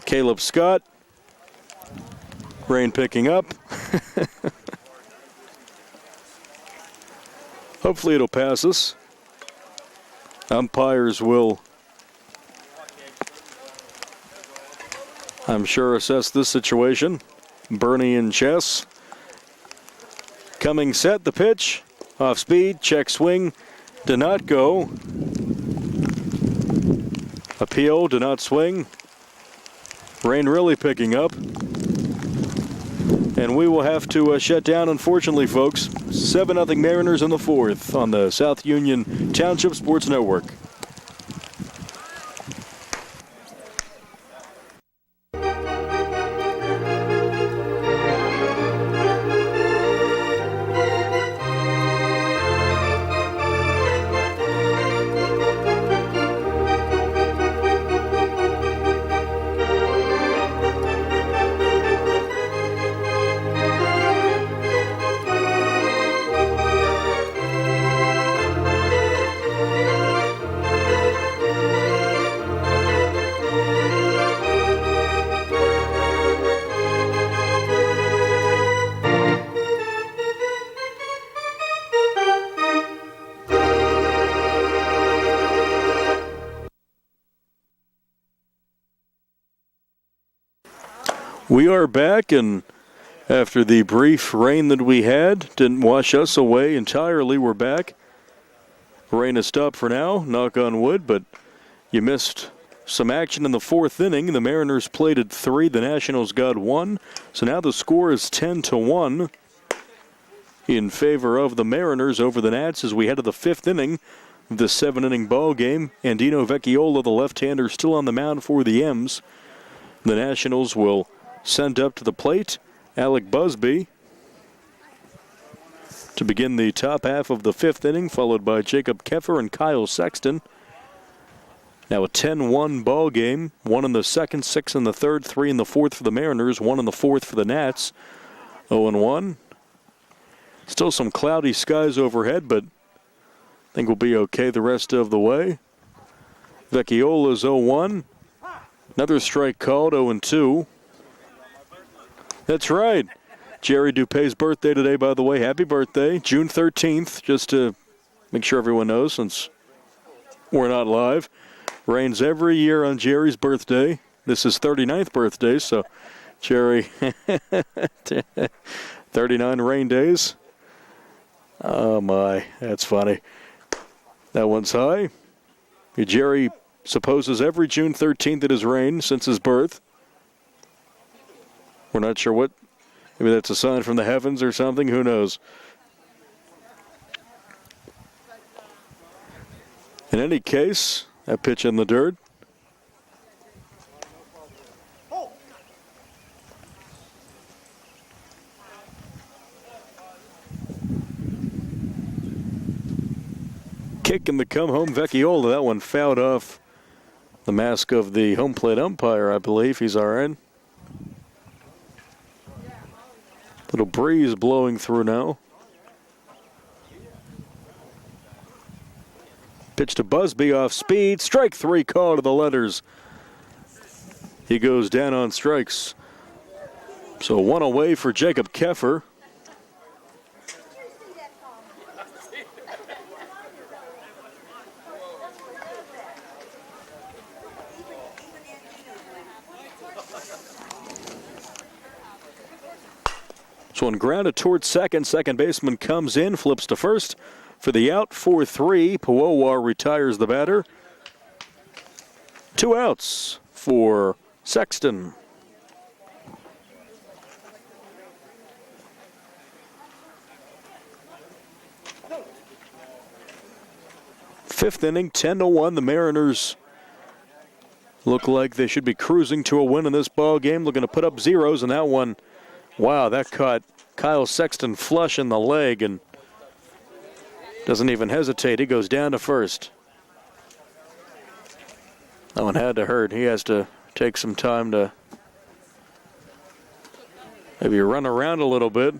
Caleb Scott. Rain picking up. Hopefully it'll pass us. Umpires will, I'm sure, assess this situation. Bernie and Chess. Coming set, the pitch. Off speed, check swing. Did not go. Appeal, did not swing. Rain really picking up. And we will have to shut down, unfortunately, folks. 7-0 Mariners in the fourth on the South Union Township Sports Network. We are back, and after the brief rain that we had, didn't wash us away entirely. We're back. Rain has stopped for now, knock on wood, but you missed some action in the fourth inning. The Mariners played 3, the Nationals got 1. So now the score is 10-1 in favor of the Mariners over the Nats as we head to the fifth inning of the 7-inning ball game. Andino Vecchiola, the left-hander, still on the mound for the M's. The Nationals will send up to the plate Alec Busby to begin the top half of the fifth inning, followed by Jacob Keffer and Kyle Sexton. Now a 10-1 ball game. 1 in the second, 6 in the third, 3 in the fourth for the Mariners, 1 in the fourth for the Nats. 0-1. Still some cloudy skies overhead, but I think we'll be okay the rest of the way. Vecchiola's 0-1. Another strike called, 0-2. That's right. Jerry Dupay's birthday today, by the way. Happy birthday. June 13th, just to make sure everyone knows since we're not live. Rains every year on Jerry's birthday. This is 39th birthday, so Jerry, 39 rain days. Oh, my, that's funny. That one's high. Jerry supposes every June 13th it has rained since his birth. We're not sure what. Maybe that's a sign from the heavens or something. Who knows? In any case, that pitch in the dirt. Kick in the come home, Vecchiola. That one fouled off the mask of the home plate umpire, I believe. He's all right. Little breeze blowing through now. Pitch to Busby off speed. Strike three call to the letters. He goes down on strikes. So one away for Jacob Keffer. This one grounded towards second. Second baseman comes in, flips to first for the out. 4-3. Puowa retires the batter. 2 outs for Sexton. Fifth inning, 10-1. The Mariners look like they should be cruising to a win in this ball game. Looking to put up zeros, and that one, wow, that caught Kyle Sexton flush in the leg and doesn't even hesitate. He goes down to first. That one had to hurt. He has to take some time to maybe run around a little bit.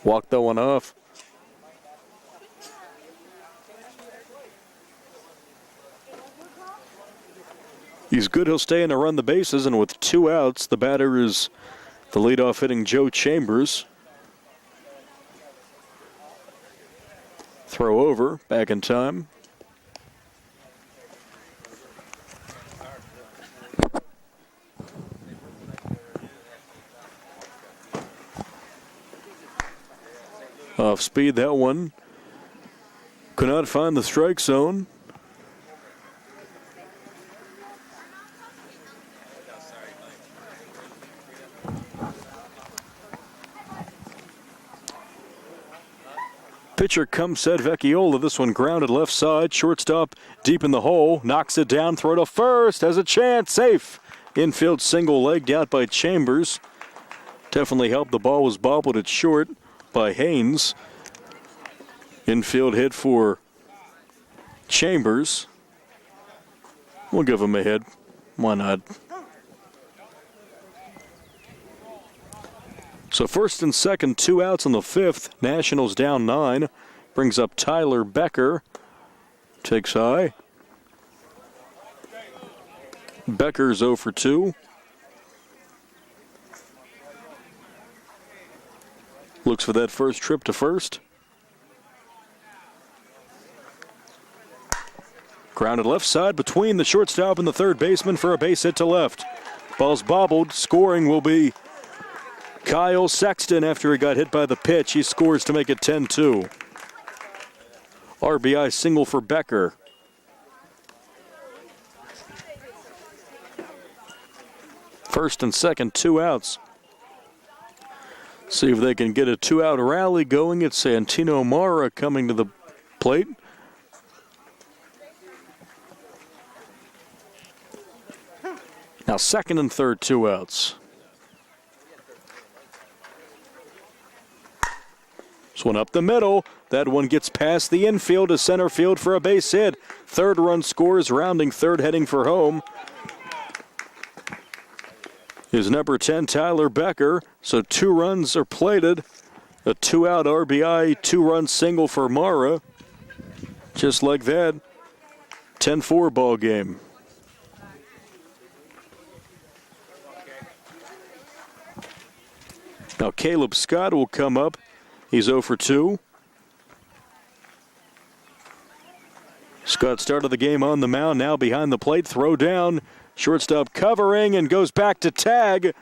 Walk that one off. He's good. He'll stay in to run the bases, and with 2 outs, the batter is the leadoff hitting Joe Chambers. Throw over, back in time. Off speed, that one. Could not find the strike zone. Pitcher comes set Vecchiola. This one grounded left side. Shortstop deep in the hole. Knocks it down. Throw to first. Has a chance. Safe. Infield single legged out by Chambers. Definitely helped. The ball was bobbled at short by Haynes. Infield hit for Chambers. We'll give him a hit. Why not? So first and second, 2 outs in the fifth. Nationals down 9. Brings up Tyler Becker. Takes high. Becker's 0 for 2. Looks for that first trip to first. Grounded left side between the shortstop and the third baseman for a base hit to left. Ball's bobbled. Scoring will be Kyle Sexton after he got hit by the pitch. He scores to make it 10-2. RBI single for Becker. First and second, 2 outs. See if they can get a 2-out rally going. It's Santino Mara coming to the plate. Now second and third, 2 outs. This one up the middle. That one gets past the infield to center field for a base hit. Third run scores, rounding third, heading for home is number 10, Tyler Becker. So 2 runs are plated. A 2-out RBI, 2-run single for Mara. Just like that. 10-4 ball game. Now Caleb Scott will come up. He's 0 for 2. Scott started the game on the mound, now behind the plate, throw down. Shortstop covering and goes back to tag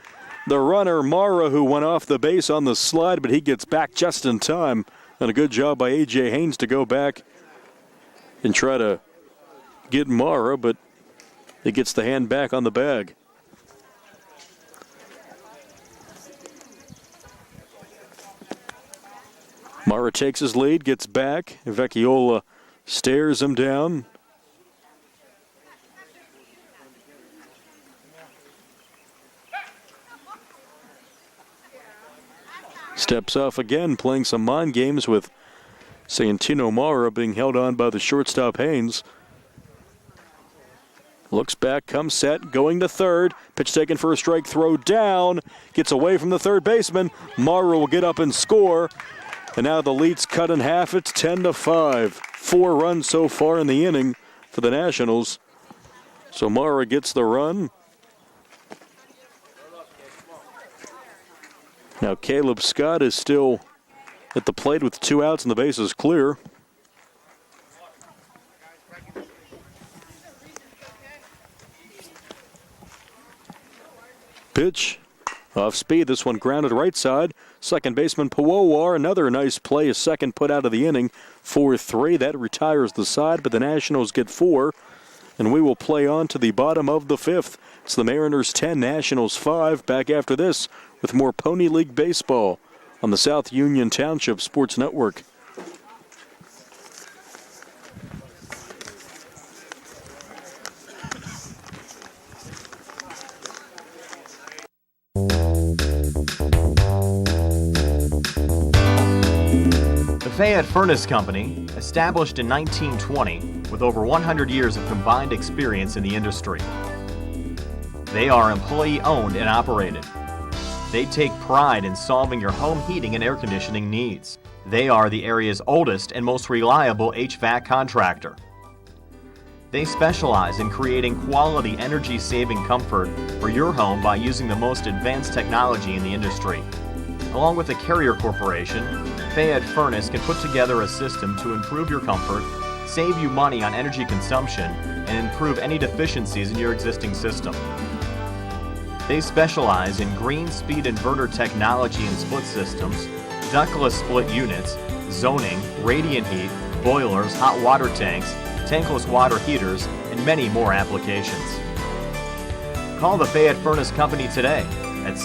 the runner, Mara, who went off the base on the slide, but he gets back just in time. And a good job by A.J. Haynes to go back and try to get Mara, but it gets the hand back on the bag. Mara takes his lead, gets back. Vecchiola stares him down. Steps off again, playing some mind games with Santino Mara being held on by the shortstop Haynes. Looks back, comes set, going to third. Pitch taken for a strike, throw down. Gets away from the third baseman. Mara will get up and score. And now the lead's cut in half. It's 10-5. 4 runs so far in the inning for the Nationals. So Mara gets the run. Now Caleb Scott is still at the plate with 2 outs and the bases clear. Pitch off speed. This one grounded right side. Second baseman Powowar, another nice play. A second put out of the inning. 4-3. That retires the side, but the Nationals get 4. And we will play on to the bottom of the 5th. It's the Mariners 10, Nationals 5. Back after this with more Pony League baseball on the South Union Township Sports Network. The Fayette Furnace Company, established in 1920 with over 100 years of combined experience in the industry. They are employee-owned and operated. They take pride in solving your home heating and air conditioning needs. They are the area's oldest and most reliable HVAC contractor. They specialize in creating quality energy-saving comfort for your home by using the most advanced technology in the industry. Along with the Carrier Corporation, Fayette Furnace can put together a system to improve your comfort, save you money on energy consumption, and improve any deficiencies in your existing system. They specialize in green speed inverter technology and split systems, ductless split units, zoning, radiant heat, boilers, hot water tanks, tankless water heaters, and many more applications. Call the Fayette Furnace Company today at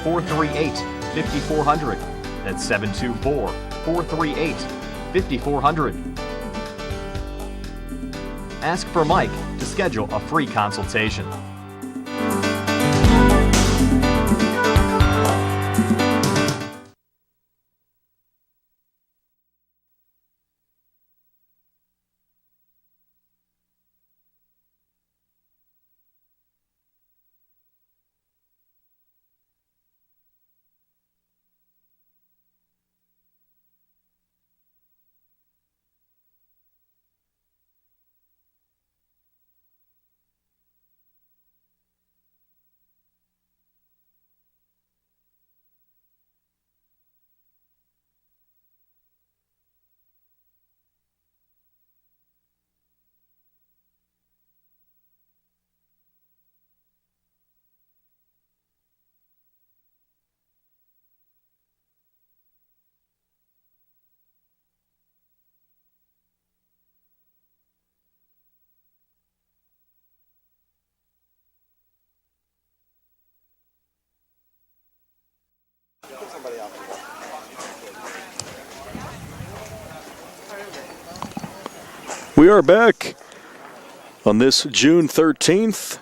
724-438-5400. That's 724-438-5400. Ask for Mike to schedule a free consultation. We are back on this June 13th,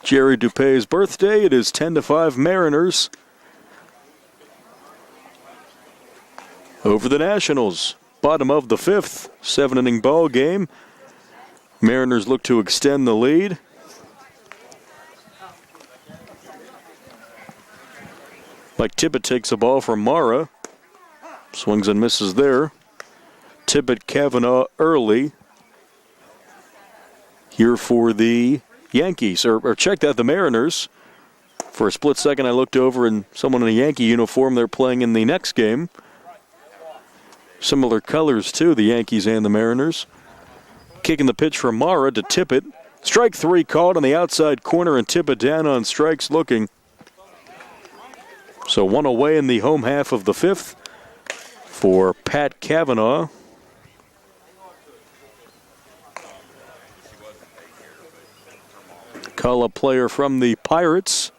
Jerry Dupay's birthday. It is 10-5 Mariners over the Nationals. Bottom of the 5th, 7-inning ball game. Mariners look to extend the lead. Mike Tippett takes a ball from Mara. Swings and misses there. Tippett, Kavanaugh, early. Here for the Yankees, or check that, the Mariners. For a split second, I looked over and someone in a Yankee uniform, they're playing in the next game. Similar colors, too, the Yankees and the Mariners. Kicking the pitch for Mara to tip it. Strike 3 called on the outside corner and tip it down on strikes looking. So 1 away in the home half of the 5th for Pat Cavanaugh. Call-up player from the Pirates.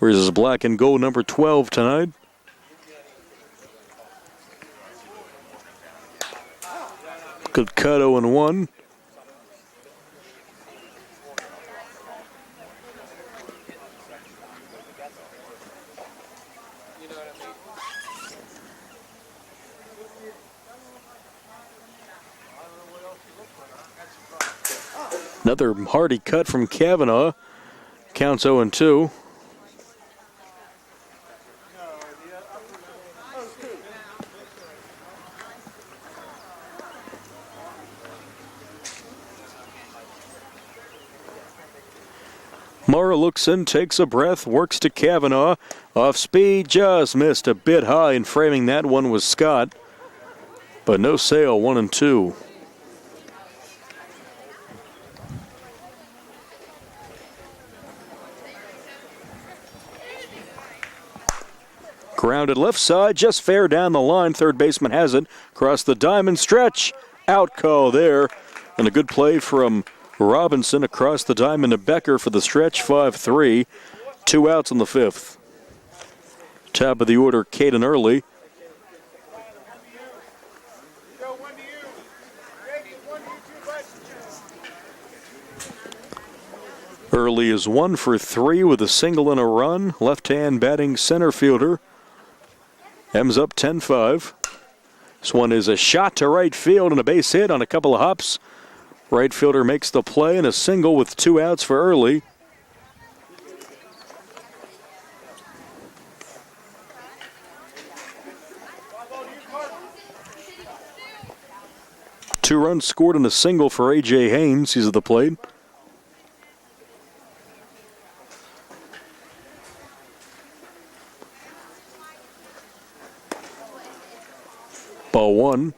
Wears his black and gold number 12 tonight. Good cut, 0-1. Another hearty cut from Cavanaugh. Counts 0-2. Mara looks in, takes a breath, works to Cavanaugh. Off speed, just missed a bit high, and framing that one was Scott. But no sale, 1-2. Grounded left side, just fair down the line. Third baseman has it. Across the diamond stretch. Out call there. And a good play from Robinson across the diamond to Becker for the stretch. 5-3. 2 outs in the 5th. Top of the order, Caden Early. Early is 1 for 3 with a single and a run. Left-hand batting center fielder. M's up 10-5. This one is a shot to right field and a base hit on a couple of hops. Right fielder makes the play and a single with 2 outs for Early. Two runs scored and a single for A.J. Haynes. He's at the plate. Ball 1.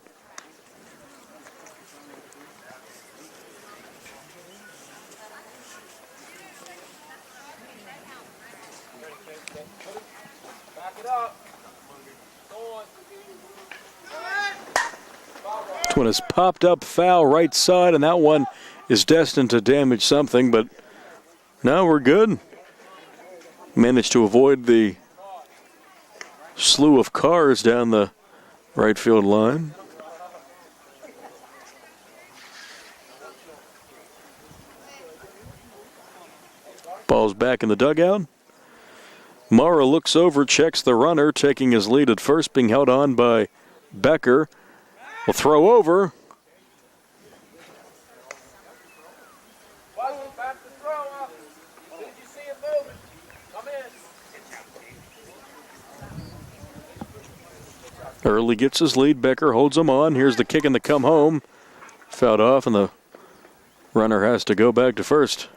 This one is popped up foul right side, and that one is destined to damage something, but now we're good. Managed to avoid the slew of cars down the right field line. Ball's back in the dugout. Mara looks over, checks the runner, taking his lead at first, being held on by Becker. Will throw over. Early gets his lead. Becker holds him on. Here's the kick and the come home. Fouled off, and the runner has to go back to first.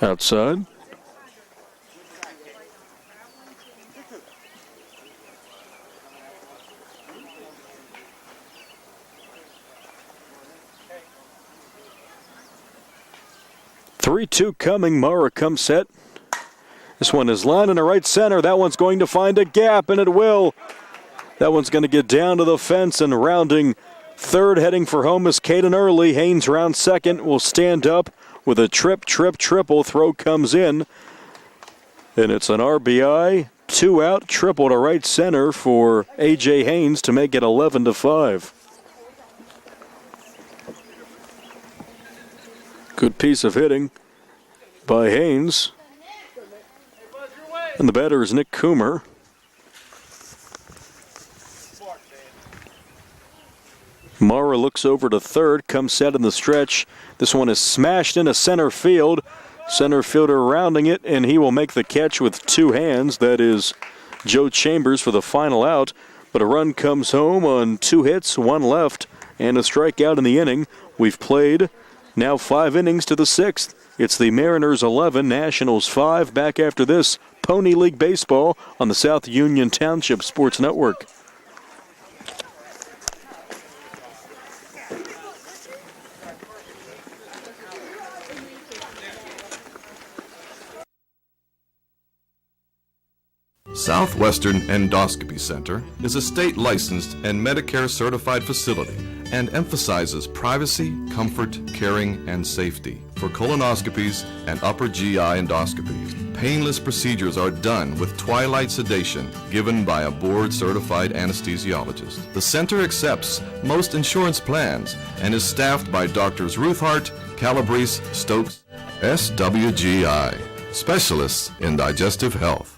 Outside. Three-two coming. Mara comes set. This one is lined in the right center. That one's going to find a gap, and it will. That one's going to get down to the fence, and rounding third, heading for home is Caden Early. Haynes round second, will stand up with a triple. Throw comes in, and it's an RBI. 2 out, triple to right center for A.J. Haynes to make it 11-5. Good piece of hitting by Haynes. And the batter is Nick Coomer. Mara looks over to third, comes set in the stretch. This one is smashed into center field. Center fielder rounding it, and he will make the catch with 2 hands. That is Joe Chambers for the final out, but a run comes home on 2 hits, 1 left, and a strikeout in the inning. We've played now 5 innings to the 6th. It's the Mariners 11, Nationals 5. Back after this, Pony League Baseball on the South Union Township Sports Network. Southwestern Endoscopy Center is a state-licensed and Medicare-certified facility and emphasizes privacy, comfort, caring, and safety. For colonoscopies and upper GI endoscopies, painless procedures are done with twilight sedation given by a board-certified anesthesiologist. The center accepts most insurance plans and is staffed by Doctors Ruthhart, Calabrese, Stokes, SWGI, specialists in digestive health.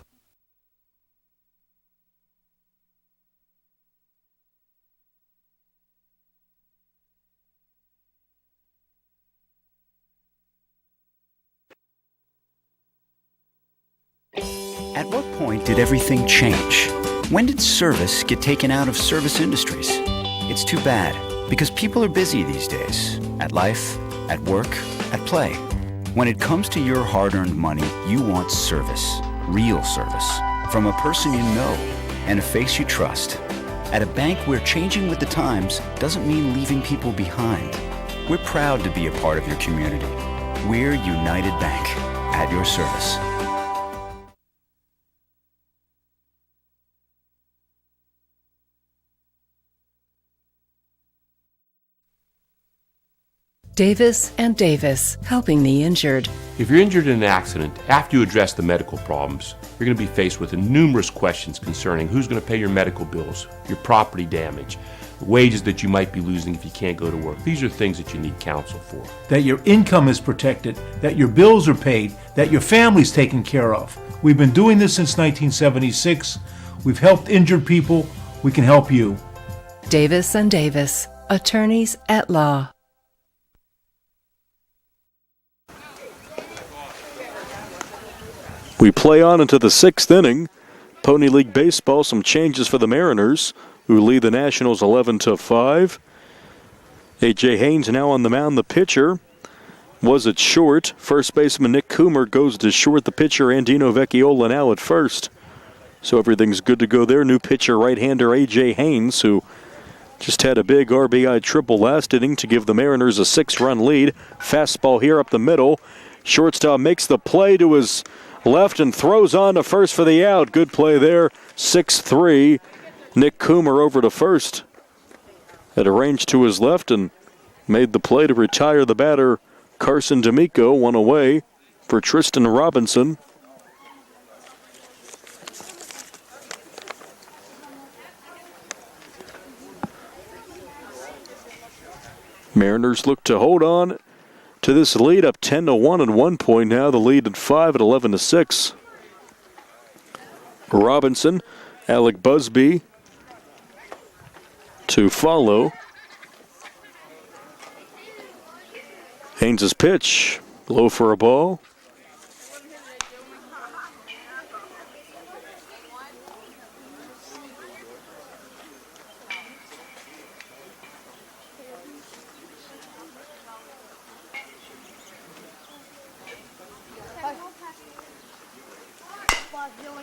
At what point did everything change? When did service get taken out of service industries? It's too bad, because people are busy these days. At life, at work, at play. When it comes to your hard-earned money, you want service. Real service. From a person you know and a face you trust. At a bank where changing with the times doesn't mean leaving people behind. We're proud to be a part of your community. We're United Bank, at your service. Davis and Davis, helping the injured. If you're injured in an accident, after you address the medical problems, you're going to be faced with numerous questions concerning who's going to pay your medical bills, your property damage, the wages that you might be losing if you can't go to work. These are things that you need counsel for. That your income is protected, that your bills are paid, that your family's taken care of. We've been doing this since 1976. We've helped injured people. We can help you. Davis and Davis, attorneys at law. We play on into the 6th inning. Pony League Baseball, some changes for the Mariners, who lead the Nationals 11-5. A.J. Haynes now on the mound, the pitcher. Was at short. First baseman Nick Coomer goes to short. The pitcher, Andino Vecchiola, now at first. So everything's good to go there. New pitcher, right-hander A.J. Haynes, who just had a big RBI triple last inning to give the Mariners a 6-run lead. Fastball here up the middle. Shortstop makes the play to his left and throws on to first for the out. Good play there. 6-3. Nick Coomer over to first. Had a range to his left and made the play to retire the batter. Carson D'Amico, one away for Tristan Robinson. Mariners look to hold on to this lead, up 10-1 at 1 point now. The lead at 5 at 11-6. Robinson, Alec Busby to follow. Haynes' pitch, low for a ball.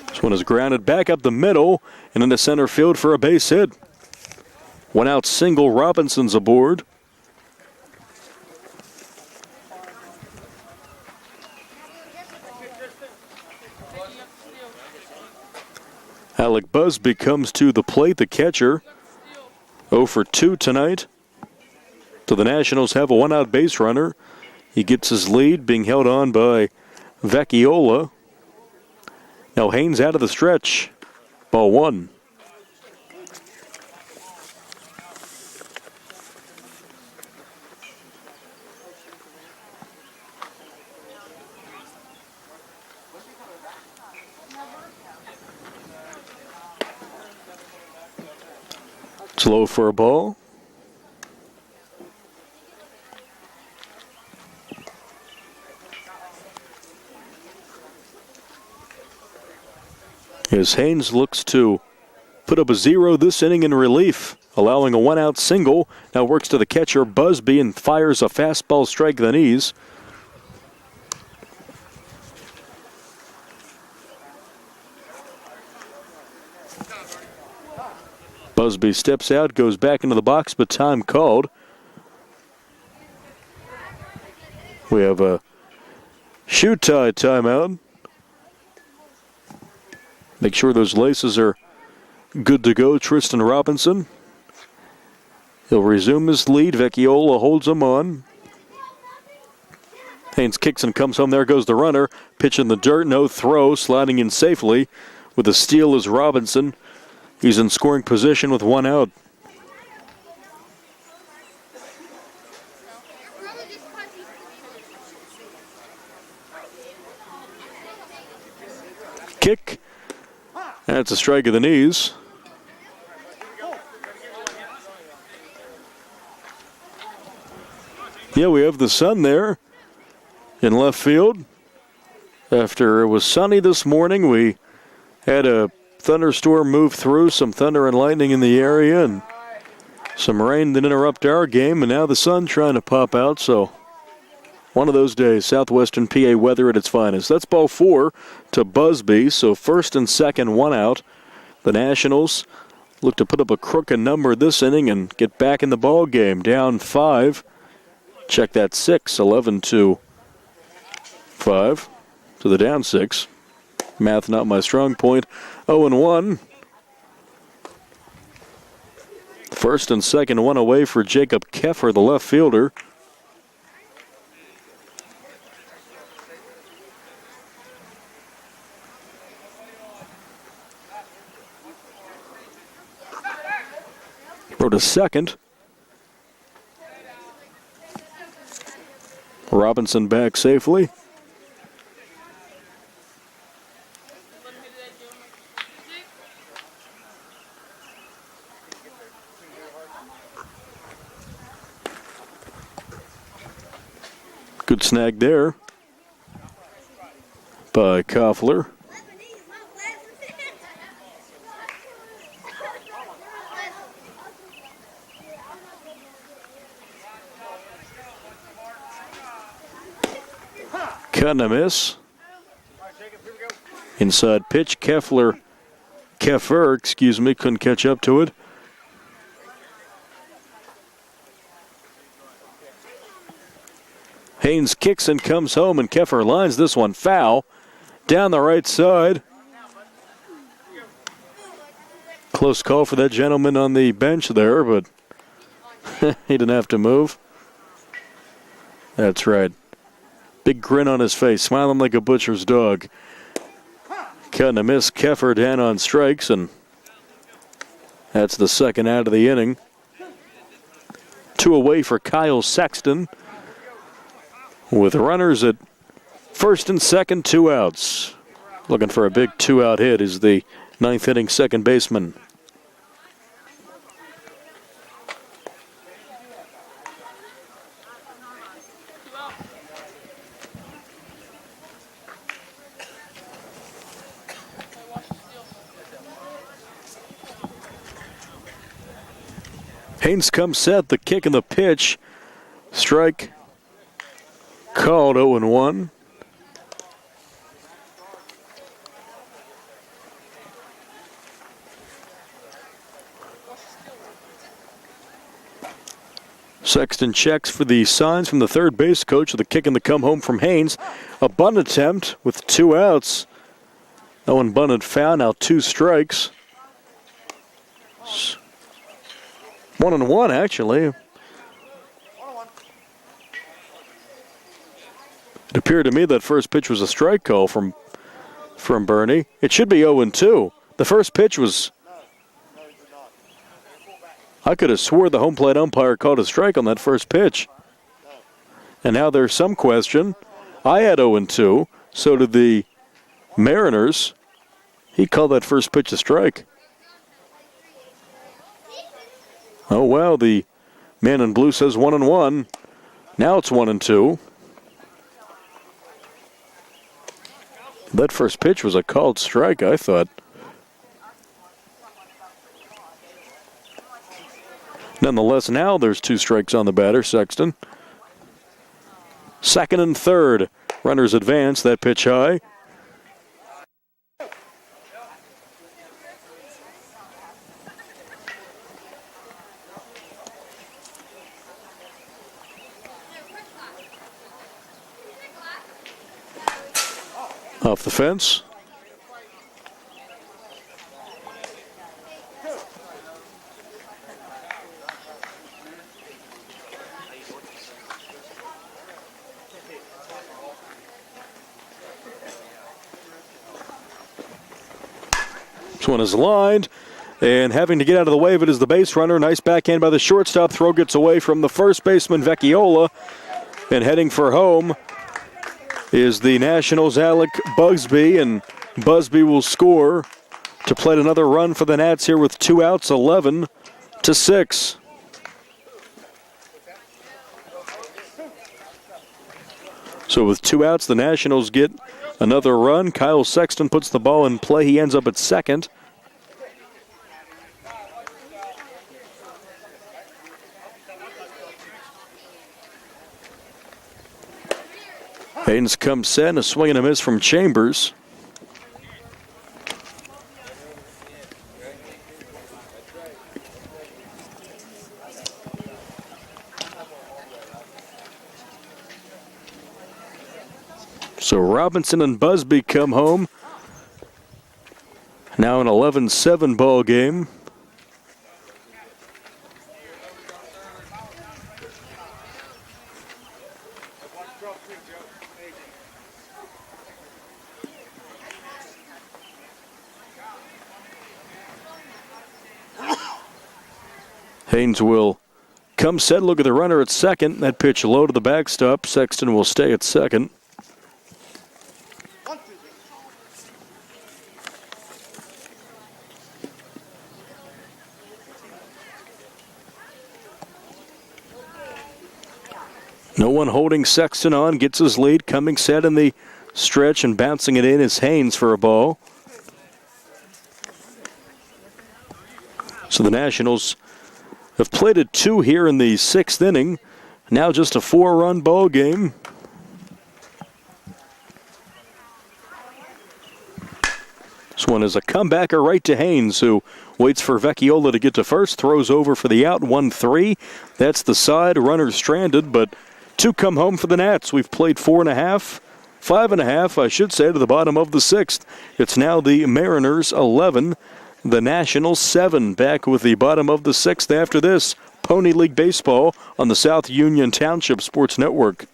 This one is grounded back up the middle and into center field for a base hit. One out single, Robinson's aboard. Alec Busby comes to the plate, the catcher. 0 for 2 tonight. So the Nationals have a one-out base runner. He gets his lead, being held on by Vecchiola. Now Haynes out of the stretch. Ball 1. It's low for a ball. As Haynes looks to put up a 0 this inning in relief, allowing a 1-out single. Now works to the catcher, Busby, and fires a fastball strike to the knees. Busby steps out, goes back into the box, but time called. We have a shoe tie timeout. Make sure those laces are good to go. Tristan Robinson. He'll resume his lead. Vecchiola holds him on. Haynes kicks and comes home. There goes the runner. Pitch in the dirt. No throw. Sliding in safely with a steal is Robinson. He's in scoring position with 1 out. Kick. That's a strike of the knees. Yeah, we have the sun there in left field. After it was sunny this morning, we had a thunderstorm move through, some thunder and lightning in the area, and some rain that interrupt our game, and now the sun trying to pop out, so one of those days, southwestern PA weather at its finest. That's ball 4 to Busby, so first and second, 1 out. The Nationals look to put up a crooked number this inning and get back in the ball game. Down 5. Check that 6, 11 to 5 to the down 6. Math not my strong point. 0-1. First and second, 1 away for Jacob Keffer, the left fielder. Throw to second. Robinson back safely. Good snag there by Koffler. Cutting a miss. Inside pitch. Keffer, couldn't catch up to it. Haynes kicks and comes home, and Keffer lines this one foul down the right side. Close call for that gentleman on the bench there, but he didn't have to move. That's right. Big grin on his face, smiling like a butcher's dog. Cutting a miss. Keffer down on strikes, and that's the second out of the inning. 2 away for Kyle Sexton. With runners at first and second, 2 outs. Looking for a big 2-out hit is the 9th inning second baseman. Haynes comes set, the kick and the pitch. Strike called. 0-1. Sexton checks for the signs from the third base coach with the kick and the come home from Haynes. A bunt attempt with 2 outs. No one bunted foul, now 2 strikes. 1-1 actually. It appeared to me that first pitch was a strike call from Bernie. It should be 0-2. The first pitch was... I could have swore the home plate umpire called a strike on that first pitch. And now there's some question. I had 0-2. So did the Mariners. He called that first pitch a strike. Oh, well, the man in blue says 1-1. Now it's 1-2. That first pitch was a called strike, I thought. Nonetheless, now there's 2 strikes on the batter, Sexton. Second and third. Runners advance. That pitch high. Off the fence. This one is lined, and having to get out of the way of it is the base runner. Nice backhand by the shortstop. Throw gets away from the first baseman, Vecchiola, and heading for home is the Nationals' Alec Busby, and Busby will score to plate another run for the Nats here with 2 outs, 11-6. So with 2 outs, the Nationals get another run. Kyle Sexton puts the ball in play. He ends up at second. Haynes comes set, and a swing and a miss from Chambers. So Robinson and Busby come home. Now an 11-7 ball game. Haynes will come set, look at the runner at second. That pitch low to the backstop. Sexton will stay at second. No one holding Sexton on, gets his lead, coming set in the stretch and bouncing it in is Haynes for a ball. So the Nationals have plated 2 here in the 6th inning. Now just a 4-run ball game. This one is a comebacker right to Haynes, who waits for Vecchiola to get to first, throws over for the out, 1-3. That's the side, runner stranded, but 2 come home for the Nats. We've played 4.5, 5.5, I should say, to the bottom of the 6th. It's now the Mariners 11, the Nationals 7. Back with the bottom of the 6th after this. Pony League Baseball on the South Union Township Sports Network.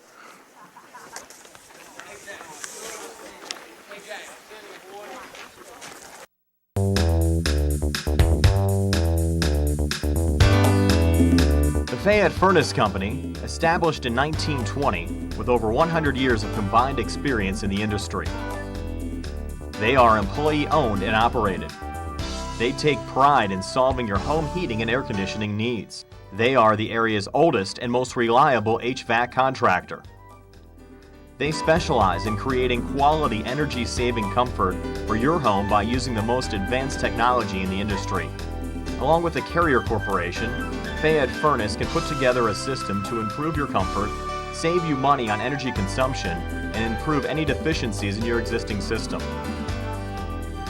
The Fayette Furnace Company, established in 1920 with over 100 years of combined experience in the industry. They are employee-owned and operated. They take pride in solving your home heating and air conditioning needs. They are the area's oldest and most reliable HVAC contractor. They specialize in creating quality energy-saving comfort for your home by using the most advanced technology in the industry. Along with the Carrier Corporation, Fayette Furnace can put together a system to improve your comfort, save you money on energy consumption, and improve any deficiencies in your existing system.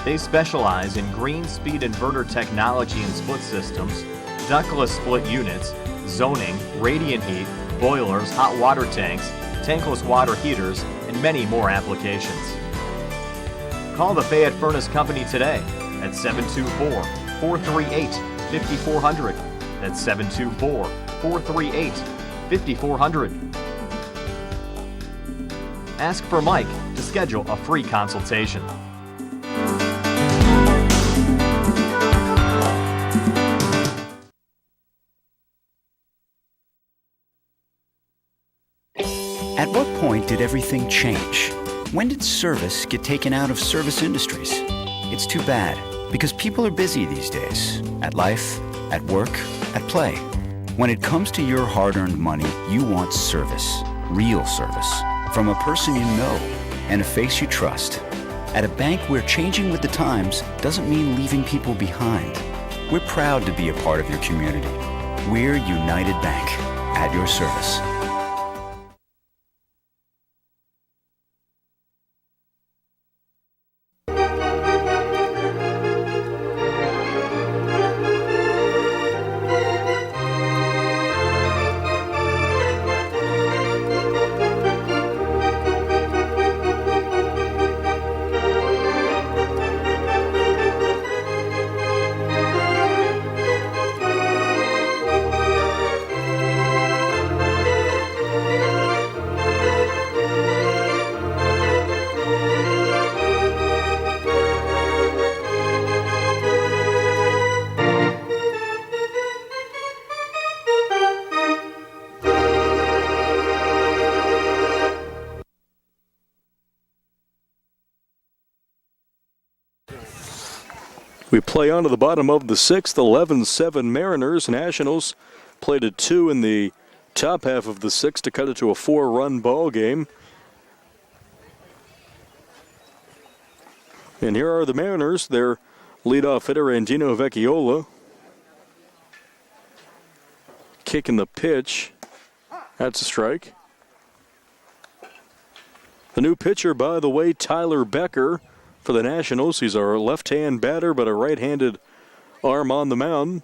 They specialize in green speed inverter technology and split systems, ductless split units, zoning, radiant heat, boilers, hot water tanks, tankless water heaters, and many more applications. Call the Fayette Furnace Company today at 724-438-5400. That's 724-438-5400. Ask for Mike to schedule a free consultation. At what point did everything change? When did service get taken out of service industries? It's too bad, because people are busy these days. At life, at work, at play. When it comes to your hard-earned money, you want service. Real service. From a person you know and a face you trust. At a bank where changing with the times doesn't mean leaving people behind. We're proud to be a part of your community. We're United Bank, at your service. We play on to the bottom of the sixth, 11-7 Mariners. Nationals played at 2 in the top half of the sixth to cut it to a 4-run ball game. And here are the Mariners. Their leadoff hitter, Andino Vecchiola, kicking the pitch. That's a strike. The new pitcher, by the way, Tyler Becker, for the Nationals. He's our left-hand batter, but a right-handed arm on the mound.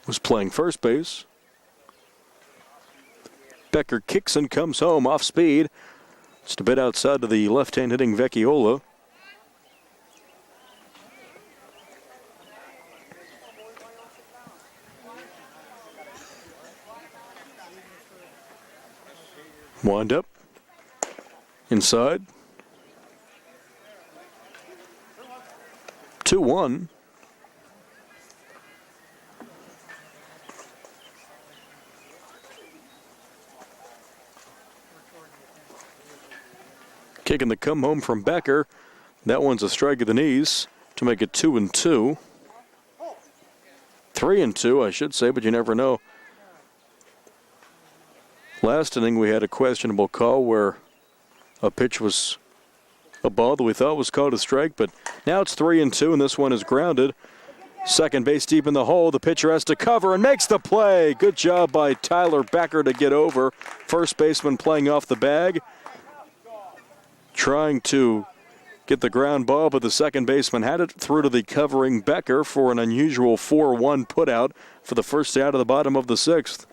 Was playing first base. Becker kicks and comes home off speed. Just a bit outside of the left-hand hitting Vecchiola. Wind up. Inside. 2-1. Kicking the come home from Becker. That one's a strike at the knees to make it 2-2. 3-2, I should say, but you never know. Last inning, we had a questionable call where a pitch was a ball that we thought was called a strike, but now it's 3-2, and this one is grounded. Second base deep in the hole. The pitcher has to cover and makes the play. Good job by Tyler Becker to get over. First baseman playing off the bag, trying to get the ground ball, but the second baseman had it through to the covering Becker for an unusual 4-1 putout for the first out of the bottom of the sixth.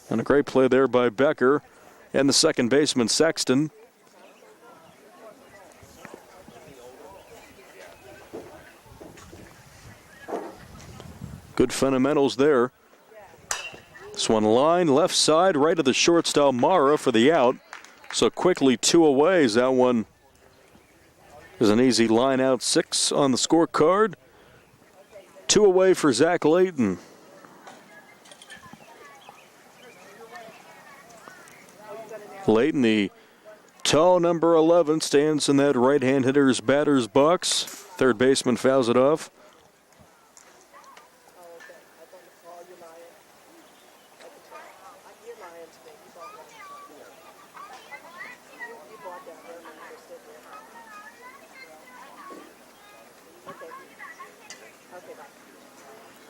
And a great play there by Becker and the second baseman Sexton. Good fundamentals there. This one line, left side, right of the shortstop Mara for the out. So quickly 2 away as that one is an easy line out. 6 on the scorecard. 2 away for Zach Layton. Layton, the tall number 11, stands in that right-hand hitter's batter's box. Third baseman fouls it off.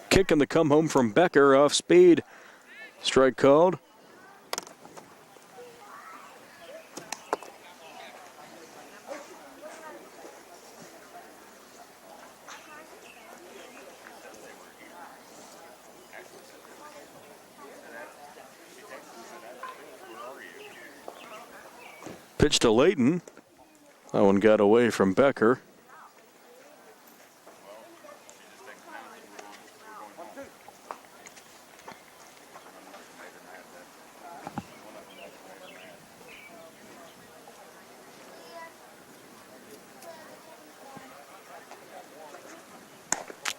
Kick and the come home from Becker off speed. Strike called. Pitch to Layton. That one got away from Becker.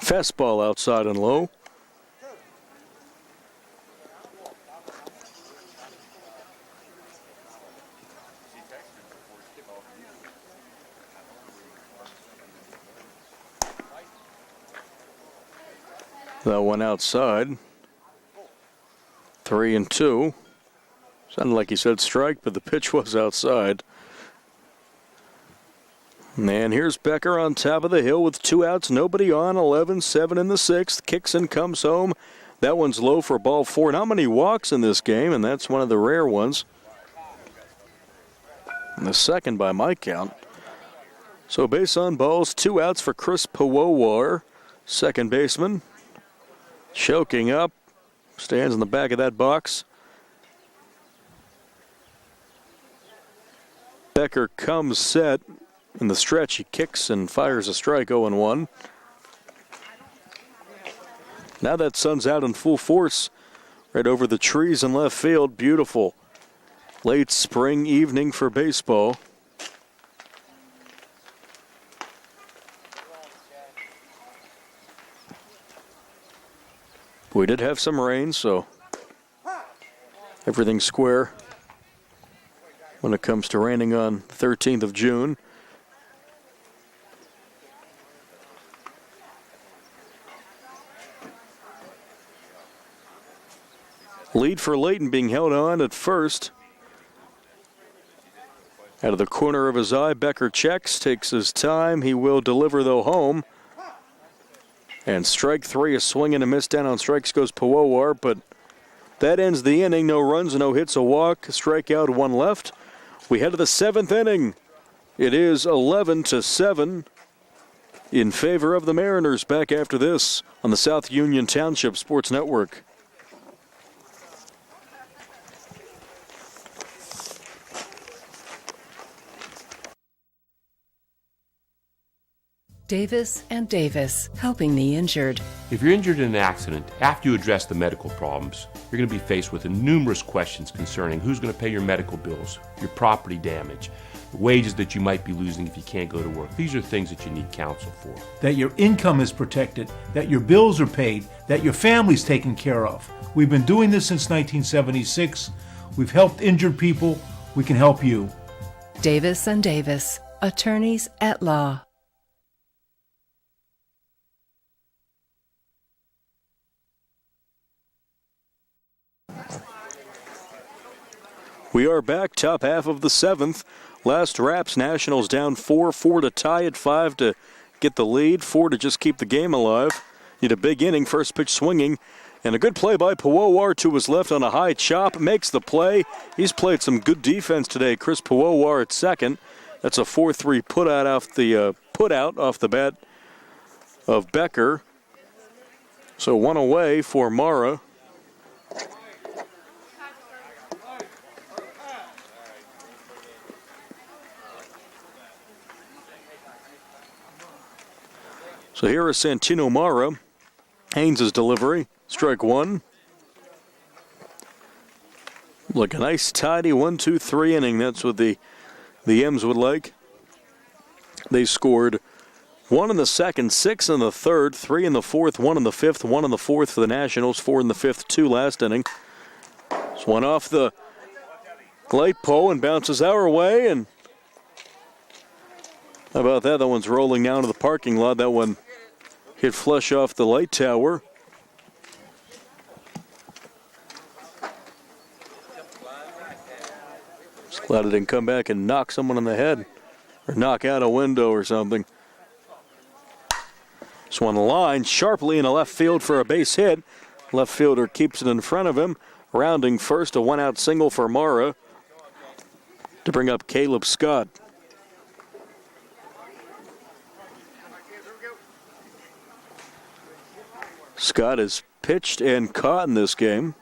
Fastball outside and low. That one outside. 3-2. Sounded like he said strike, but the pitch was outside. And here's Becker on top of the hill with 2 outs, nobody on, 11-7 in the sixth. Kicks and comes home. That one's low for ball 4. Not many walks in this game, and that's one of the rare ones. And the second by my count. So base on balls, 2 outs for Chris Powowar, second baseman. Choking up, stands in the back of that box. Becker comes set. In the stretch, he kicks and fires a strike, 0-1. Now that sun's out in full force, right over the trees in left field. Beautiful late spring evening for baseball. We did have some rain, so everything's square when it comes to raining on 13th of June. Lead for Layton being held on at first. Out of the corner of his eye, Becker checks, takes his time. He will deliver, though, home. And strike 3, a swing and a miss. Down on strikes goes Powowar, but that ends the inning. No runs, no hits, a walk, strikeout, 1 left. We head to the 7th inning. It is 11-7 in favor of the Mariners. Back after this on the South Union Township Sports Network. Davis and Davis, helping the injured. If you're injured in an accident, after you address the medical problems, you're going to be faced with numerous questions concerning who's going to pay your medical bills, your property damage, the wages that you might be losing if you can't go to work. These are things that you need counsel for. That your income is protected, that your bills are paid, that your family's taken care of. We've been doing this since 1976. We've helped injured people. We can help you. Davis and Davis, attorneys at law. We are back, top half of the 7th. Last wraps, Nationals down 4 to tie it, 5 to get the lead, 4 to just keep the game alive. Need a big inning, first pitch swinging, and a good play by Powowar to his left on a high chop, makes the play. He's played some good defense today. Chris Powowar at second. That's a 4-3 put out off the bat of Becker. So 1 away for Mara. So here is Santino Mara. Haynes' delivery. Strike 1. Like a nice tidy 1-2-3 inning. That's what the M's would like. They scored 1 in the second, 6 in the third, 3 in the fourth, 1 in the fifth, 1 in the fourth for the Nationals, 4 in the fifth, 2 last inning. This one off the light pole and bounces our way. And how about that? That one's rolling down to the parking lot. That one hit flush off the light tower. Just glad it didn't come back and knock someone in the head or knock out a window or something. This one line sharply in the left field for a base hit. Left fielder keeps it in front of him. Rounding first, a 1-out single for Mara to bring up Caleb Scott. Scott has pitched and caught in this game.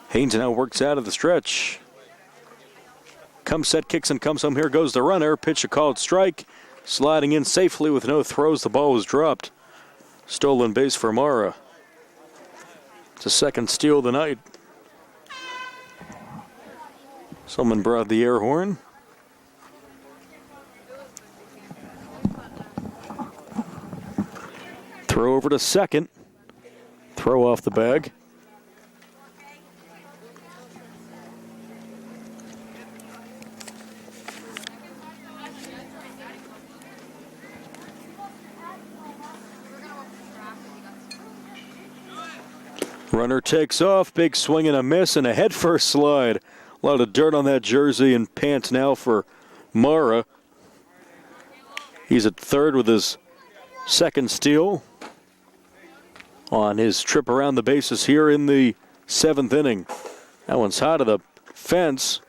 Haynes now works out of the stretch. Comes set, kicks and comes home. Here goes the runner. Pitch a called strike. Sliding in safely with no throws. The ball was dropped. Stolen base for Mara. It's a second steal of the night. Someone brought the air horn. Throw over to second. Throw off the bag. Runner takes off. Big swing and a miss and a headfirst slide. A lot of dirt on that jersey and pants now for Mara. He's at third with his second steal. on his trip around the bases here in the 7th inning. That one's high to the fence.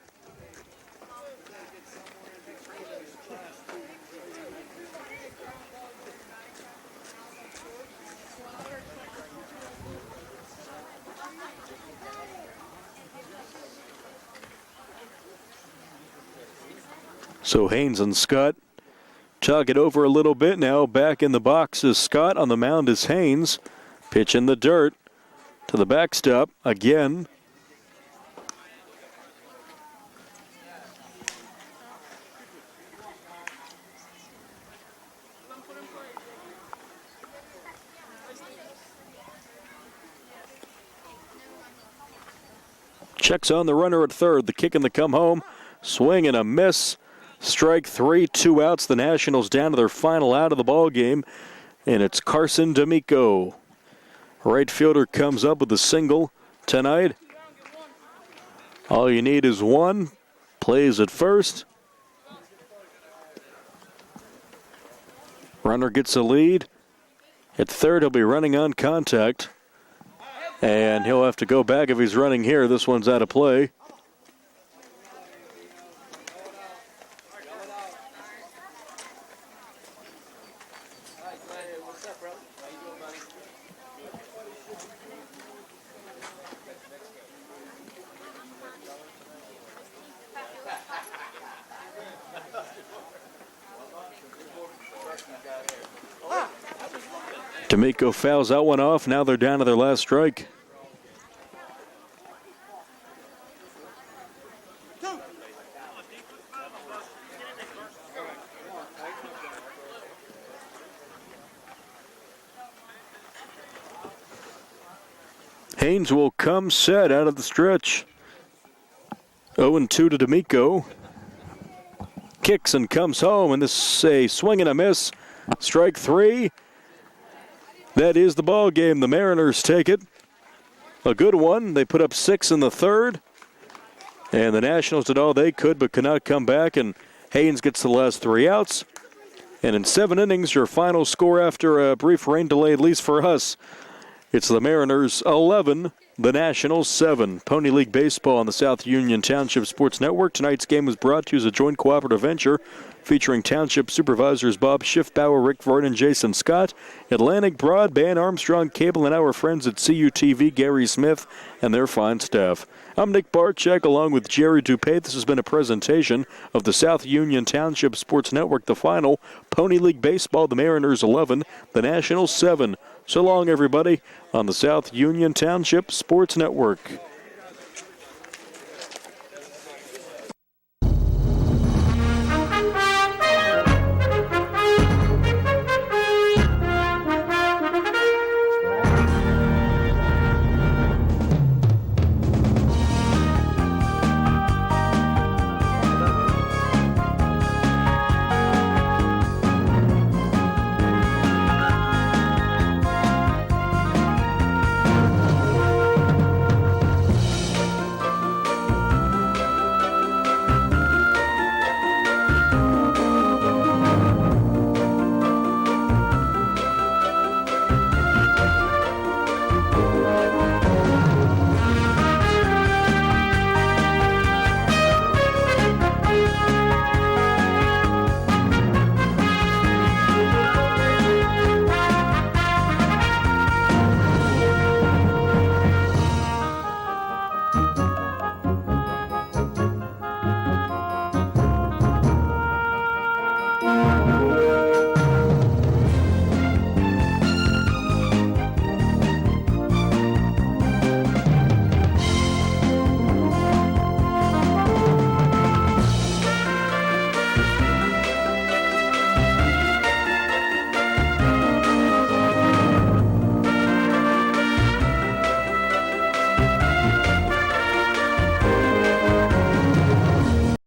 So Haynes and Scott talk it over a little bit now. Back in the box is Scott. On the mound is Haynes. Pitch in the dirt to the backstop again. Checks on the runner at third. The kick and the come home. Swing and a miss. Strike three, 2 outs. The Nationals down to their final out of the ball game, and it's Carson D'Amico. Right fielder comes up with a single tonight. All you need is one. Plays at first. Runner gets a lead. At third, he'll be running on contact, and he'll have to go back if he's running here. This one's out of play. D'Amico fouls that one off. Now they're down to their last strike. Haynes will come set out of the stretch. 0-2 to D'Amico. Kicks and comes home, and this is a swing and a miss. Strike three. That is the ball game. The Mariners take it. A good one. They put up 6 in the third. And the Nationals did all they could but could not come back. And Haynes gets the last 3 outs. And in 7 innings, your final score after a brief rain delay, at least for us, it's the Mariners 11, the Nationals 7. Pony League Baseball on the South Union Township Sports Network. Tonight's game was brought to you as a joint cooperative venture featuring Township Supervisors Bob Schiffbauer, Rick Vard, and Jason Scott, Atlantic Broadband, Armstrong Cable, and our friends at CUTV, Gary Smith, and their fine staff. I'm Nick Barczyk along with Jerry Dupay. This has been a presentation of the South Union Township Sports Network. The final, Pony League Baseball, the Mariners 11, the Nationals 7. So long, everybody, on the South Union Township Sports Network.